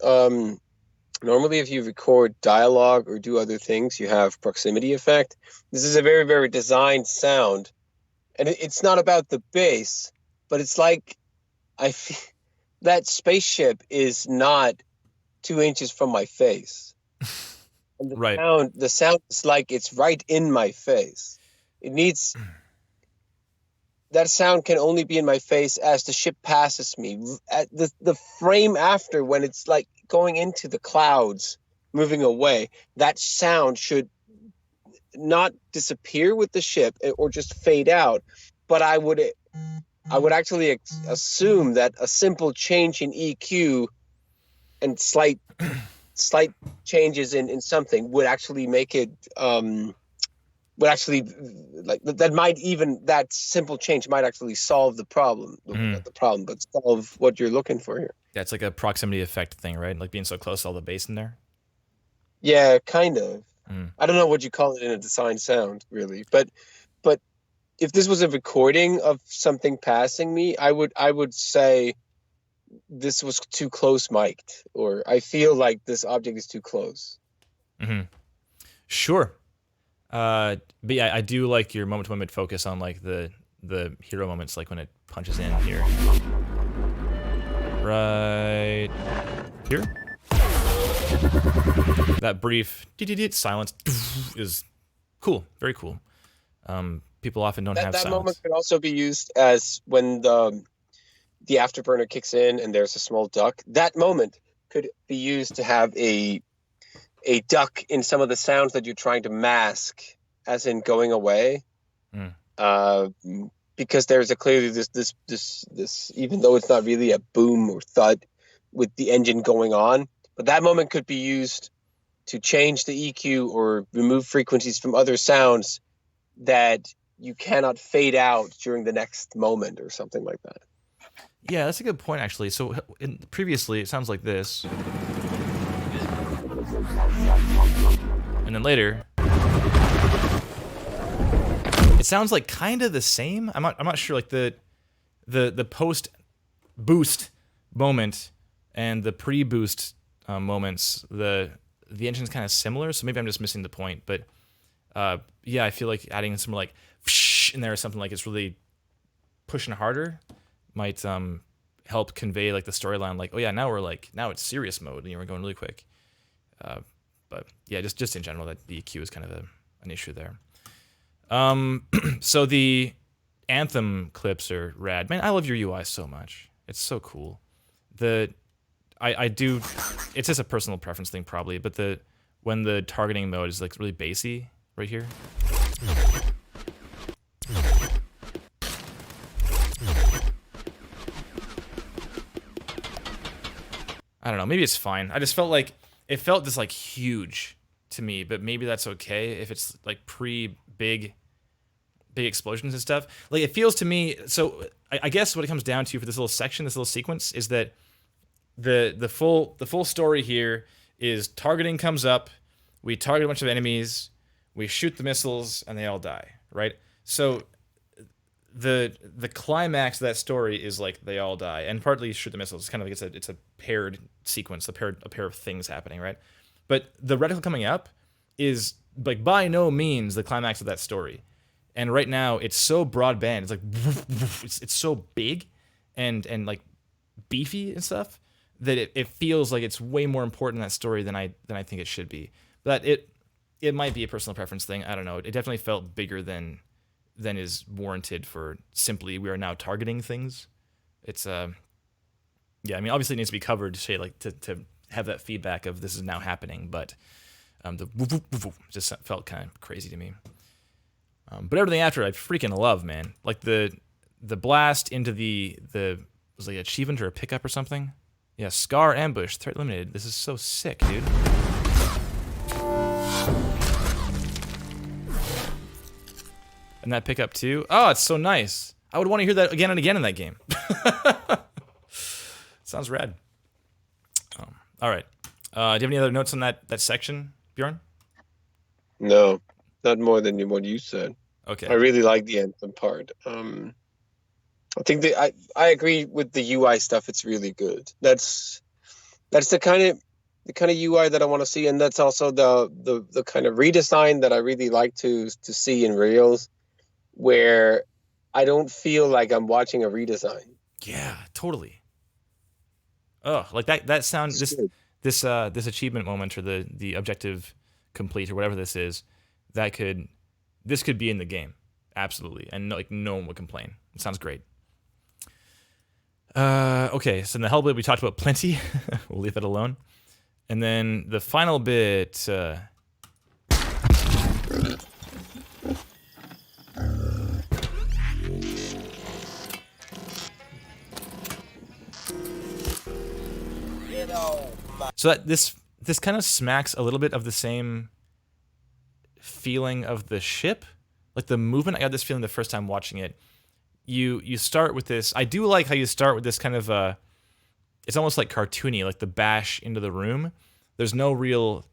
normally if you record dialogue or do other things, you have proximity effect. This is a very, very designed sound. And it's not about the bass, but it's like I feel that spaceship is not 2 inches from my face. And the sound is like it's right in my face. It needs... That sound can only be in my face as the ship passes me. At the frame after, when it's like going into the clouds, moving away, that sound should not disappear with the ship or just fade out. But I would actually assume that a simple change in EQ and slight changes in something would actually make it... would actually like that simple change might actually solve the problem. Not the problem, but solve what you're looking for here. Yeah, it's like a proximity effect thing, right? Like being so close to all the bass in there. Yeah, kind of. I don't know what you call it in a design sound, really, but if this was a recording of something passing me, I would say this was too close mic'd, or I feel like this object is too close. Sure. But yeah, I do like your moment-to-moment focus on like the hero moments, like when it punches in here. Right here. That brief silence is cool, very cool. People often don't have that silence. Moment could also be used as when the afterburner kicks in and there's a small duck. That moment could be used to have a duck in some of the sounds that you're trying to mask, as in going away, because there's clearly this, even though it's not really a boom or thud with the engine going on, but that moment could be used to change the EQ or remove frequencies from other sounds that you cannot fade out during the next moment or something like that. Yeah, that's a good point, actually. So previously, it sounds like this. And then later, it sounds like kind of the same. I'm not sure. Like the post boost moment and the pre boost moments, the engine's kind of similar. So maybe I'm just missing the point. But yeah, I feel like adding some like in there or something like it's really pushing harder might help convey like the storyline. Like, oh yeah, now it's serious mode and we're going really quick. But yeah, just in general, that the EQ is kind of an issue there. So the Anthem clips are rad. Man, I love your UI so much. It's so cool. I do. It's just a personal preference thing probably, but when the targeting mode is like really bassy right here. I don't know. Maybe it's fine. I just felt like it felt just like huge to me, but maybe that's okay if it's like big explosions and stuff. Like it feels to me. So I guess what it comes down to for this little section, this little sequence, is that the full story here is targeting comes up, we target a bunch of enemies, we shoot the missiles, and they all die. Right. So the climax of that story is like they all die, and partly shoot the missiles. It's kind of like it's a paired sequence, a pair of things happening, right? But the reticle coming up is like by no means the climax of that story. And right now it's so broadband. It's like it's so big and like beefy and stuff that it feels like it's way more important in that story than I think it should be. But it might be a personal preference thing. I don't know. It definitely felt bigger than is warranted for simply we are now targeting things. It's yeah, I mean obviously it needs to be covered to say like to have that feedback of this is now happening, but the just felt kind of crazy to me. But everything after I freaking love, man. Like the blast into the was like achievement or a pickup or something. Yeah, Scar ambush, threat eliminated. This is so sick, dude. And that pickup too. Oh, it's so nice. I would want to hear that again and again in that game. Sounds rad. All right. Do you have any other notes on that section, Bjorn? No, not more than what you said. Okay. I really like the anthem part. I think I agree with the UI stuff. It's really good. That's the kind of UI that I want to see, and that's also the kind of redesign that I really like to see in Reels, where I don't feel like I'm watching a redesign. Yeah, totally. Oh, like that sound this achievement moment or the objective complete or whatever this is, this could be in the game. Absolutely. And like no one would complain. It sounds great. Okay, so in the Hellblade we talked about plenty. We'll leave that alone. And then the final bit so that this kind of smacks a little bit of the same feeling of the ship. Like the movement, I got this feeling the first time watching it. You start with this. I do like how you start with this kind of it's almost like cartoony, like the bash into the room. There's no real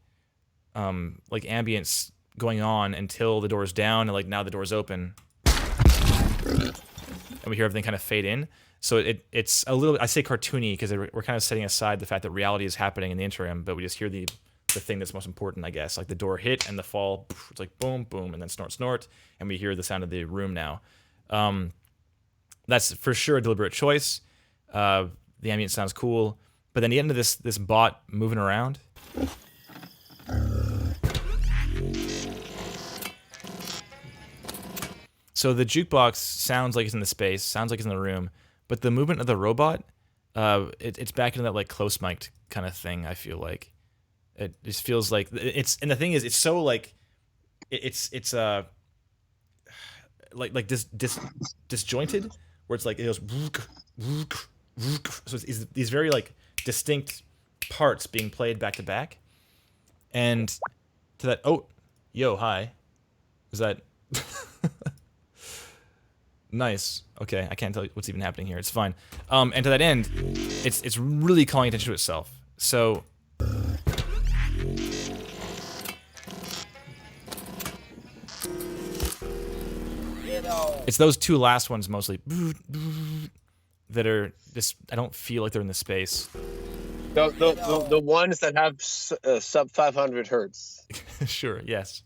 like ambience going on until the door's down and like now the door's open. And we hear everything kind of fade in. So it's a little, I say cartoony because we're kind of setting aside the fact that reality is happening in the interim, but we just hear the thing that's most important, I guess. Like the door hit and the fall, it's like boom, boom, and then snort, snort, and we hear the sound of the room now. That's for sure a deliberate choice. The ambient sounds cool, but then the end of this bot moving around. So the jukebox sounds like it's in the space, sounds like it's in the room, but the movement of the robot, it's back into that like close mic'd kind of thing. I feel like it just feels like it's, and the thing is, it's so like it's like disjointed, where it's like it goes, so it's these very like distinct parts being played back to back, and to that, oh, yo, hi, is that? Nice. Okay, I can't tell you what's even happening here. It's fine. And to that end, it's really calling attention to itself. So it's those two last ones mostly that are just, I don't feel like they're in the space. The ones that have sub 500 hertz. Sure. Yes.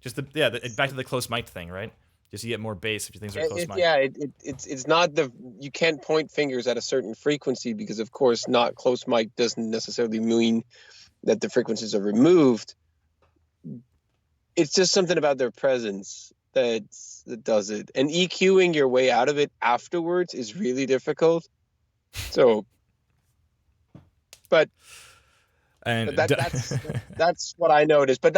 Just back to the close mic thing, right? Just you get more bass if you things are close mic. Yeah, it's not you can't point fingers at a certain frequency because, of course, not close mic doesn't necessarily mean that the frequencies are removed. It's just something about their presence that does it. And EQing your way out of it afterwards is really difficult. So, but that's what I noticed. But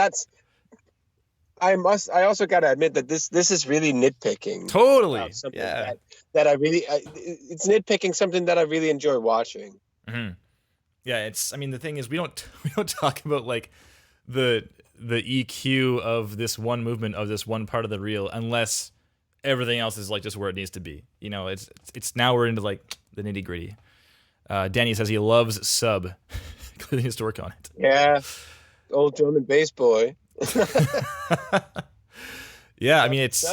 I also got to admit that this is really nitpicking. Totally. Yeah. That I really, it's nitpicking something that I really enjoy watching. Mm-hmm. Yeah, it's. I mean, the thing is, we don't talk about like the EQ of this one movement of this one part of the reel unless everything else is like just where it needs to be. You know, it's now we're into like the nitty gritty. Danny says he loves sub. Clearly needs to work on it. Yeah, old drum and bass boy. Yeah, I mean it's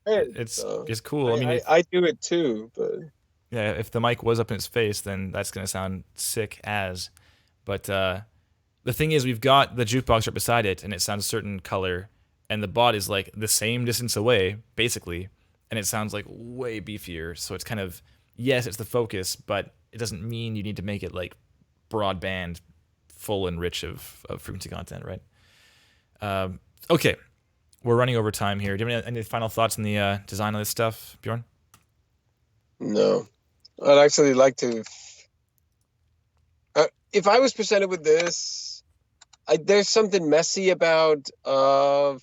great, it's cool. I mean, I do it too, but yeah, if the mic was up in his face, then that's gonna sound sick as. But the thing is, we've got the jukebox right beside it, and it sounds a certain color, and the bot is like the same distance away, basically, and it sounds like way beefier. So it's kind of, yes, it's the focus, but it doesn't mean you need to make it like broadband, full and rich of frequency content, right? Okay, we're running over time here. Do you have any final thoughts on the design of this stuff, Bjorn? no. I'd actually like to. If I was presented with this, there's something messy about the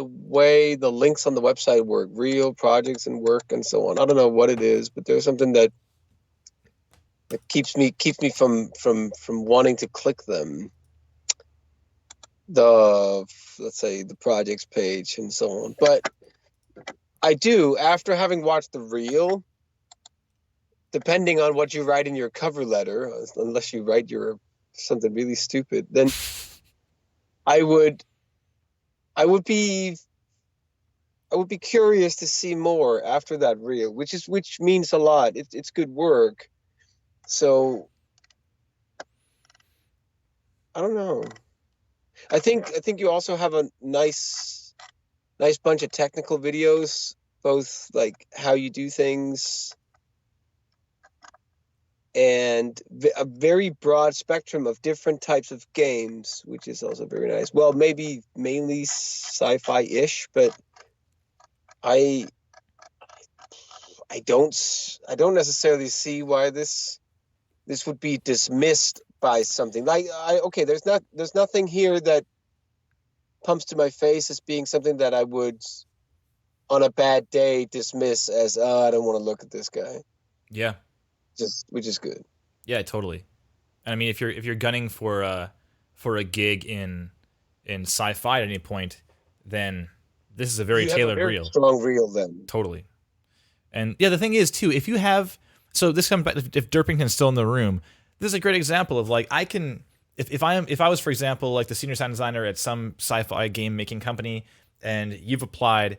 way the links on the website work, real projects and work and so on. I don't know what it is, but there's something that keeps me from wanting to click them. Let's say the projects page and so on. But I do, after having watched the reel, depending on what you write in your cover letter, unless you write something really stupid, then I would be curious to see more after that reel, which means a lot. It's good work. So I don't know. I think you also have a nice bunch of technical videos, both like how you do things and a very broad spectrum of different types of games, which is also very nice. Well, maybe mainly sci-fi-ish, but I don't necessarily see why this would be dismissed by something like okay. There's nothing here that pumps to my face as being something that I would, on a bad day, dismiss as I don't want to look at this guy. Yeah. Which is good. Yeah, totally. And I mean, if you're gunning for a gig in sci-fi at any point, then this is a very tailored reel. Strong reel, then. Totally. And yeah, the thing is too, if you have, so this comes back, if Derpington's still in the room, this is a great example of like I can, if I was, for example, like the senior sound designer at some sci-fi game making company, and you've applied,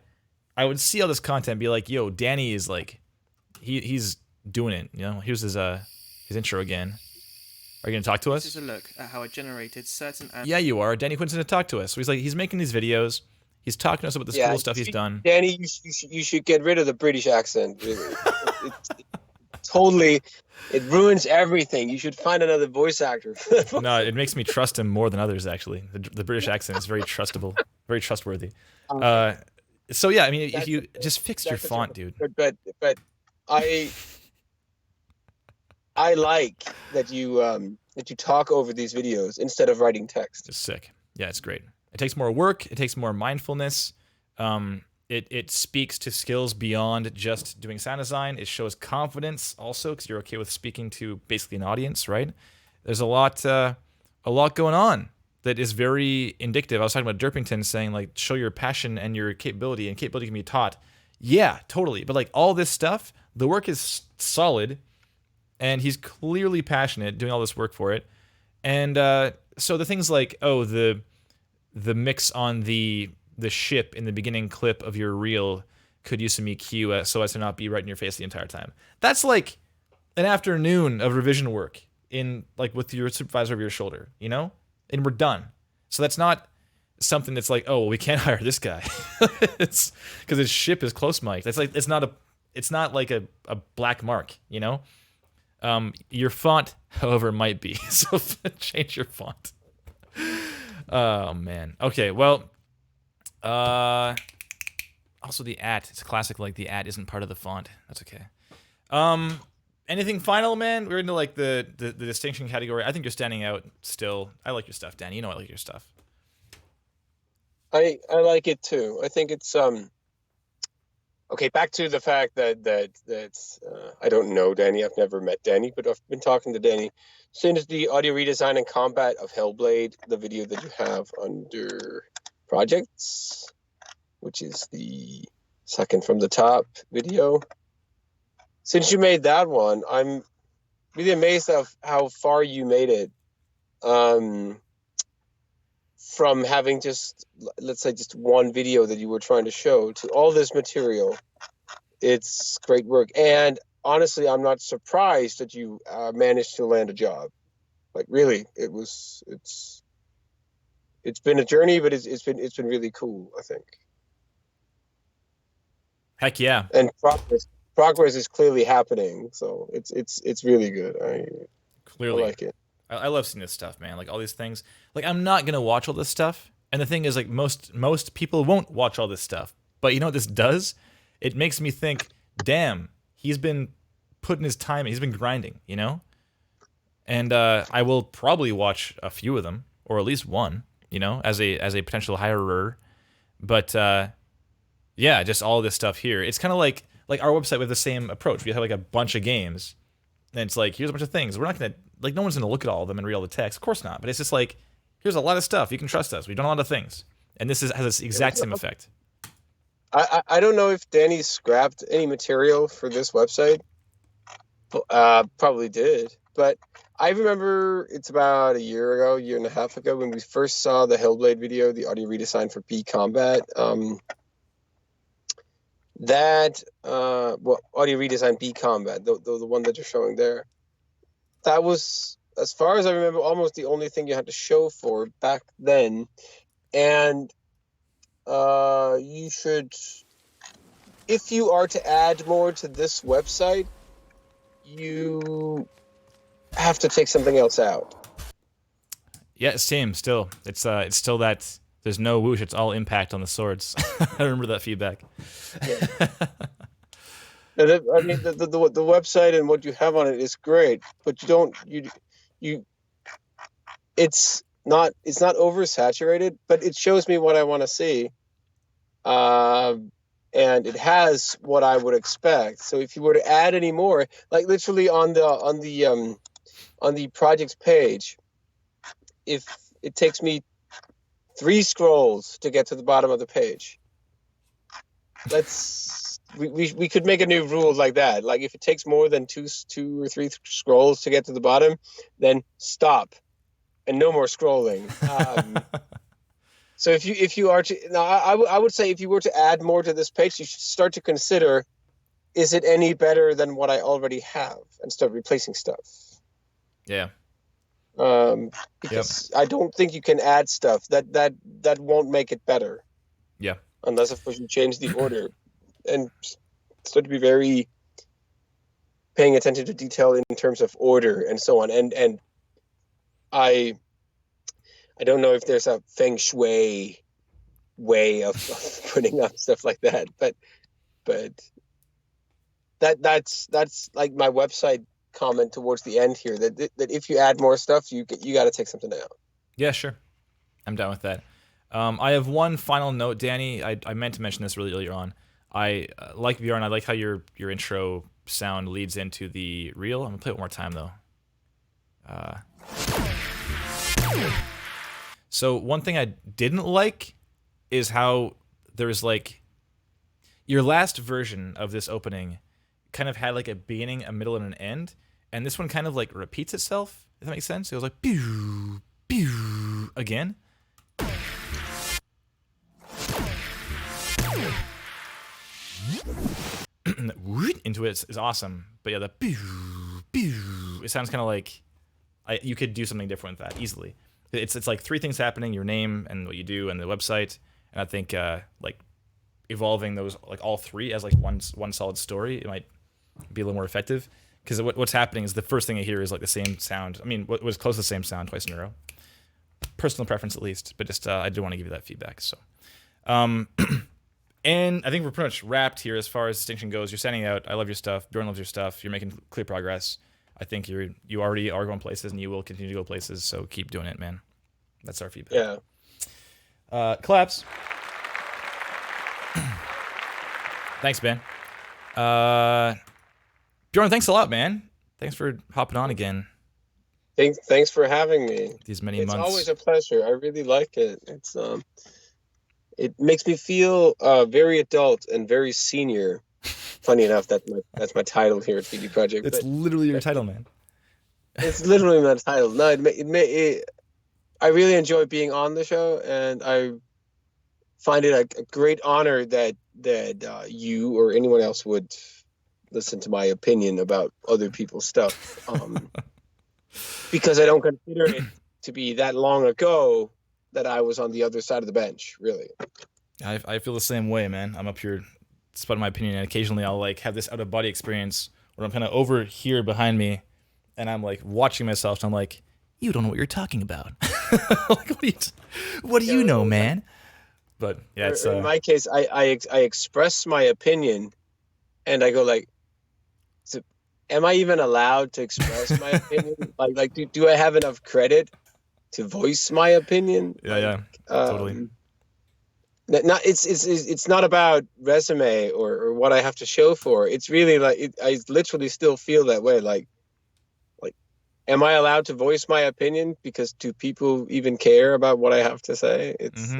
I would see all this content and be like, yo, Danny is like, he's doing it, you know. Here's his intro again. Are you gonna talk to us? This is a look at how I generated certain. Yeah, you are. Danny Quinn's gonna talk to us. So he's making these videos. He's talking to us about this cool stuff he's done. Danny, you should get rid of the British accent. Really, totally, it ruins everything. You should find another voice actor. No, it makes me trust him more than others. Actually, the British accent is very trustable, very trustworthy. So yeah, I mean, if you just fix your font, dude. But I like that you talk over these videos instead of writing text. It's sick. Yeah, it's great. It takes more work. It takes more mindfulness. It speaks to skills beyond just doing sound design. It shows confidence also because you're okay with speaking to basically an audience, right? There's a lot going on that is very indicative. I was talking about Derpington saying like show your passion and your capability, and capability can be taught. Yeah, totally. But like all this stuff, the work is solid. And he's clearly passionate doing all this work for it. And so the things like, oh, the mix on the ship in the beginning clip of your reel could use some EQ so as to not be right in your face the entire time. That's like an afternoon of revision work in like with your supervisor over your shoulder, you know? And we're done. So that's not something that's like, oh, well, we can't hire this guy. It's because his ship is close mic. That's like it's not like a black mark, you know? Your font, however, might be. So change your font. Oh, man. Okay, well, also the @ it's classic, like the @ isn't part of the font. That's okay. Anything final, man? We're into like the distinction category. I think you're standing out still. I like your stuff, Danny. You know I like your stuff. I like it too. I think it's Okay, back to the fact that I don't know Danny. I've never met Danny, but I've been talking to Danny since the audio redesign and combat of Hellblade, the video that you have under projects, which is the second from the top video. Since you made that one, I'm really amazed of how far you made it. From having just, let's say, just one video that you were trying to show to all this material. It's great work. And honestly, I'm not surprised that you managed to land a job. Like, really, it's been a journey, but it's been really cool, I think. Heck yeah. And progress is clearly happening, so it's really good. I like it. I love seeing this stuff, man. Like all these things. Like I'm not gonna watch all this stuff. And the thing is, like most people won't watch all this stuff. But you know what this does? It makes me think, damn, he's been putting his time. He's been grinding, you know. And I will probably watch a few of them, or at least one, you know, as a potential hirer. But yeah, just all this stuff here. It's kind of like our website with the same approach. We have like a bunch of games, and it's like here's a bunch of things. We're not gonna no one's gonna look at all of them and read all the text. Of course not. But it's just like here's a lot of stuff. You can trust us. We've done a lot of things, and this has this exact same effect. I don't know if Danny scrapped any material for this website. Probably did, but I remember it's about a year and a half ago, when we first saw the Hellblade video, the audio redesign for B Combat. Audio redesign B Combat, the one that you're showing there. That was, as far as I remember, almost the only thing you had to show for back then. And you should, if you are to add more to this website, you have to take something else out. Yeah, same. Still, it's still that there's no whoosh. It's all impact on the swords. I remember that feedback. Yeah. I mean, the website and what you have on it is great, but it's not oversaturated, but it shows me what I want to see, and it has what I would expect. So if you were to add any more, like literally on the projects page, if it takes me 3 scrolls to get to the bottom of the page, we could make a new rule like that. Like if it takes more than two or three scrolls to get to the bottom, then stop and no more scrolling. So if you are to now, I would say if you were to add more to this page, you should start to consider, is it any better than what I already have, and start replacing stuff. Yeah. Because I don't think you can add stuff that won't make it better. Yeah. Unless of course you change the order, and start to be very paying attention to detail in terms of order and so on. And I don't know if there's a feng shui way of putting up stuff like that, but that's like my website comment towards the end here, that if you add more stuff, you got to take something out. Yeah, sure. I'm down with that. I have one final note, Danny. I meant to mention this really earlier on. I like Bjorn. I like how your intro sound leads into the reel. I'm gonna play it one more time though. So one thing I didn't like is how there's like your last version of this opening kind of had like a beginning, a middle, and an end, and this one kind of like repeats itself. If that makes sense, it was like pew pew again. Into it is awesome, but yeah, the pew pew, it sounds kind of like you could do something different with that easily. It's like 3 things happening: your name and what you do and the website. And I think like evolving those like all 3 as like one solid story, it might be a little more effective. Because what's happening is the first thing I hear is like the same sound. I mean, what was close to the same sound twice in a row. Personal preference at least, but just I do want to give you that feedback. So, and I think we're pretty much wrapped here as far as distinction goes. You're standing out. I love your stuff. Bjorn loves your stuff. You're making clear progress. I think you already are going places, and you will continue to go places. So keep doing it, man. That's our feedback. Yeah. Claps. Thanks, Ben. Bjorn, thanks a lot, man. Thanks for hopping on again. Thanks for having me. These many It's months. always a pleasure. I really like it. It's it makes me feel very adult and very senior. Funny enough, that's my title here at CD Projekt. It's literally your title, man. It's literally my title. No, I really enjoy being on the show, and I find it a great honor that you or anyone else would listen to my opinion about other people's stuff. Because I don't consider it to be that long ago that I was on the other side of the bench, really. I feel the same way, man. I'm up here spouting my opinion, and occasionally I'll like have this out of body experience where I'm kind of over here behind me, and I'm like watching myself, and I'm like, you don't know what you're talking about. Like, what do you know, man? But yeah, it's in my case, I express my opinion, and I go like, so, am I even allowed to express my opinion? Like, do I have enough credit to voice my opinion? Yeah, totally. It's not about resume or what I have to show for. It's really like I literally still feel that way. Like, am I allowed to voice my opinion? Because do people even care about what I have to say? It's.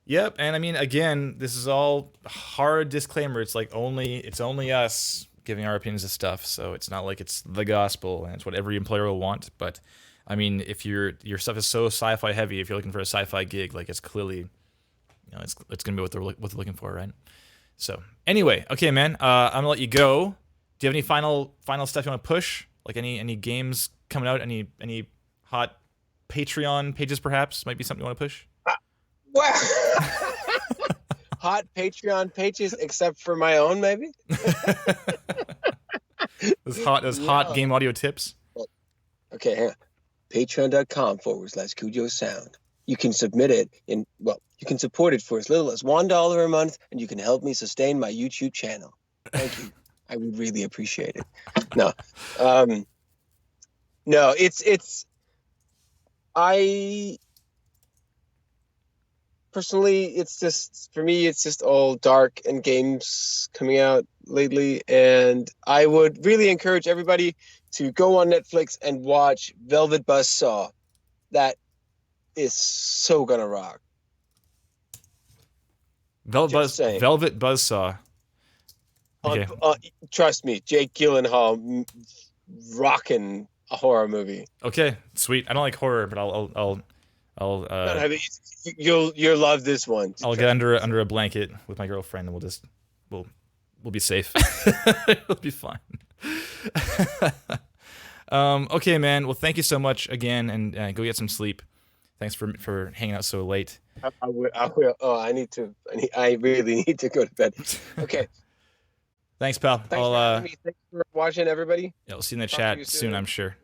Yep, and I mean, again, this is all hard disclaimer. It's like it's only us giving our opinions of stuff. So it's not like it's the gospel and it's what every employer will want. But I mean, if your stuff is so sci-fi heavy, if you're looking for a sci-fi gig, like it's clearly, it's gonna be what they're looking for, right? So anyway, okay, man, I'm gonna let you go. Do you have any final stuff you want to push? Like any games coming out? Any hot Patreon pages perhaps might be something you want to push? Well, hot Patreon pages, except for my own, maybe. Those hot game audio tips. Okay, hang on. Patreon.com/Cujo Sound. You can submit it you can support it for as little as $1 a month, and you can help me sustain my YouTube channel. Thank you. I would really appreciate it. No, I personally, it's just all dark and games coming out lately, and I would really encourage everybody to go on Netflix and watch Velvet Buzzsaw. That is so gonna rock. Velvet Buzzsaw. Okay. Trust me, Jake Gyllenhaal rocking a horror movie. Okay, sweet. I don't like horror, but you'll love this one. I'll get under a blanket with my girlfriend, and we'll be safe. It'll be fine. Okay, man. Well, thank you so much again, and go get some sleep. Thanks for hanging out so late. I will. Oh, I really need to go to bed. Okay. Thanks, pal. Thanks for watching, everybody. Yeah, we'll see you in the chat soon, I'm sure.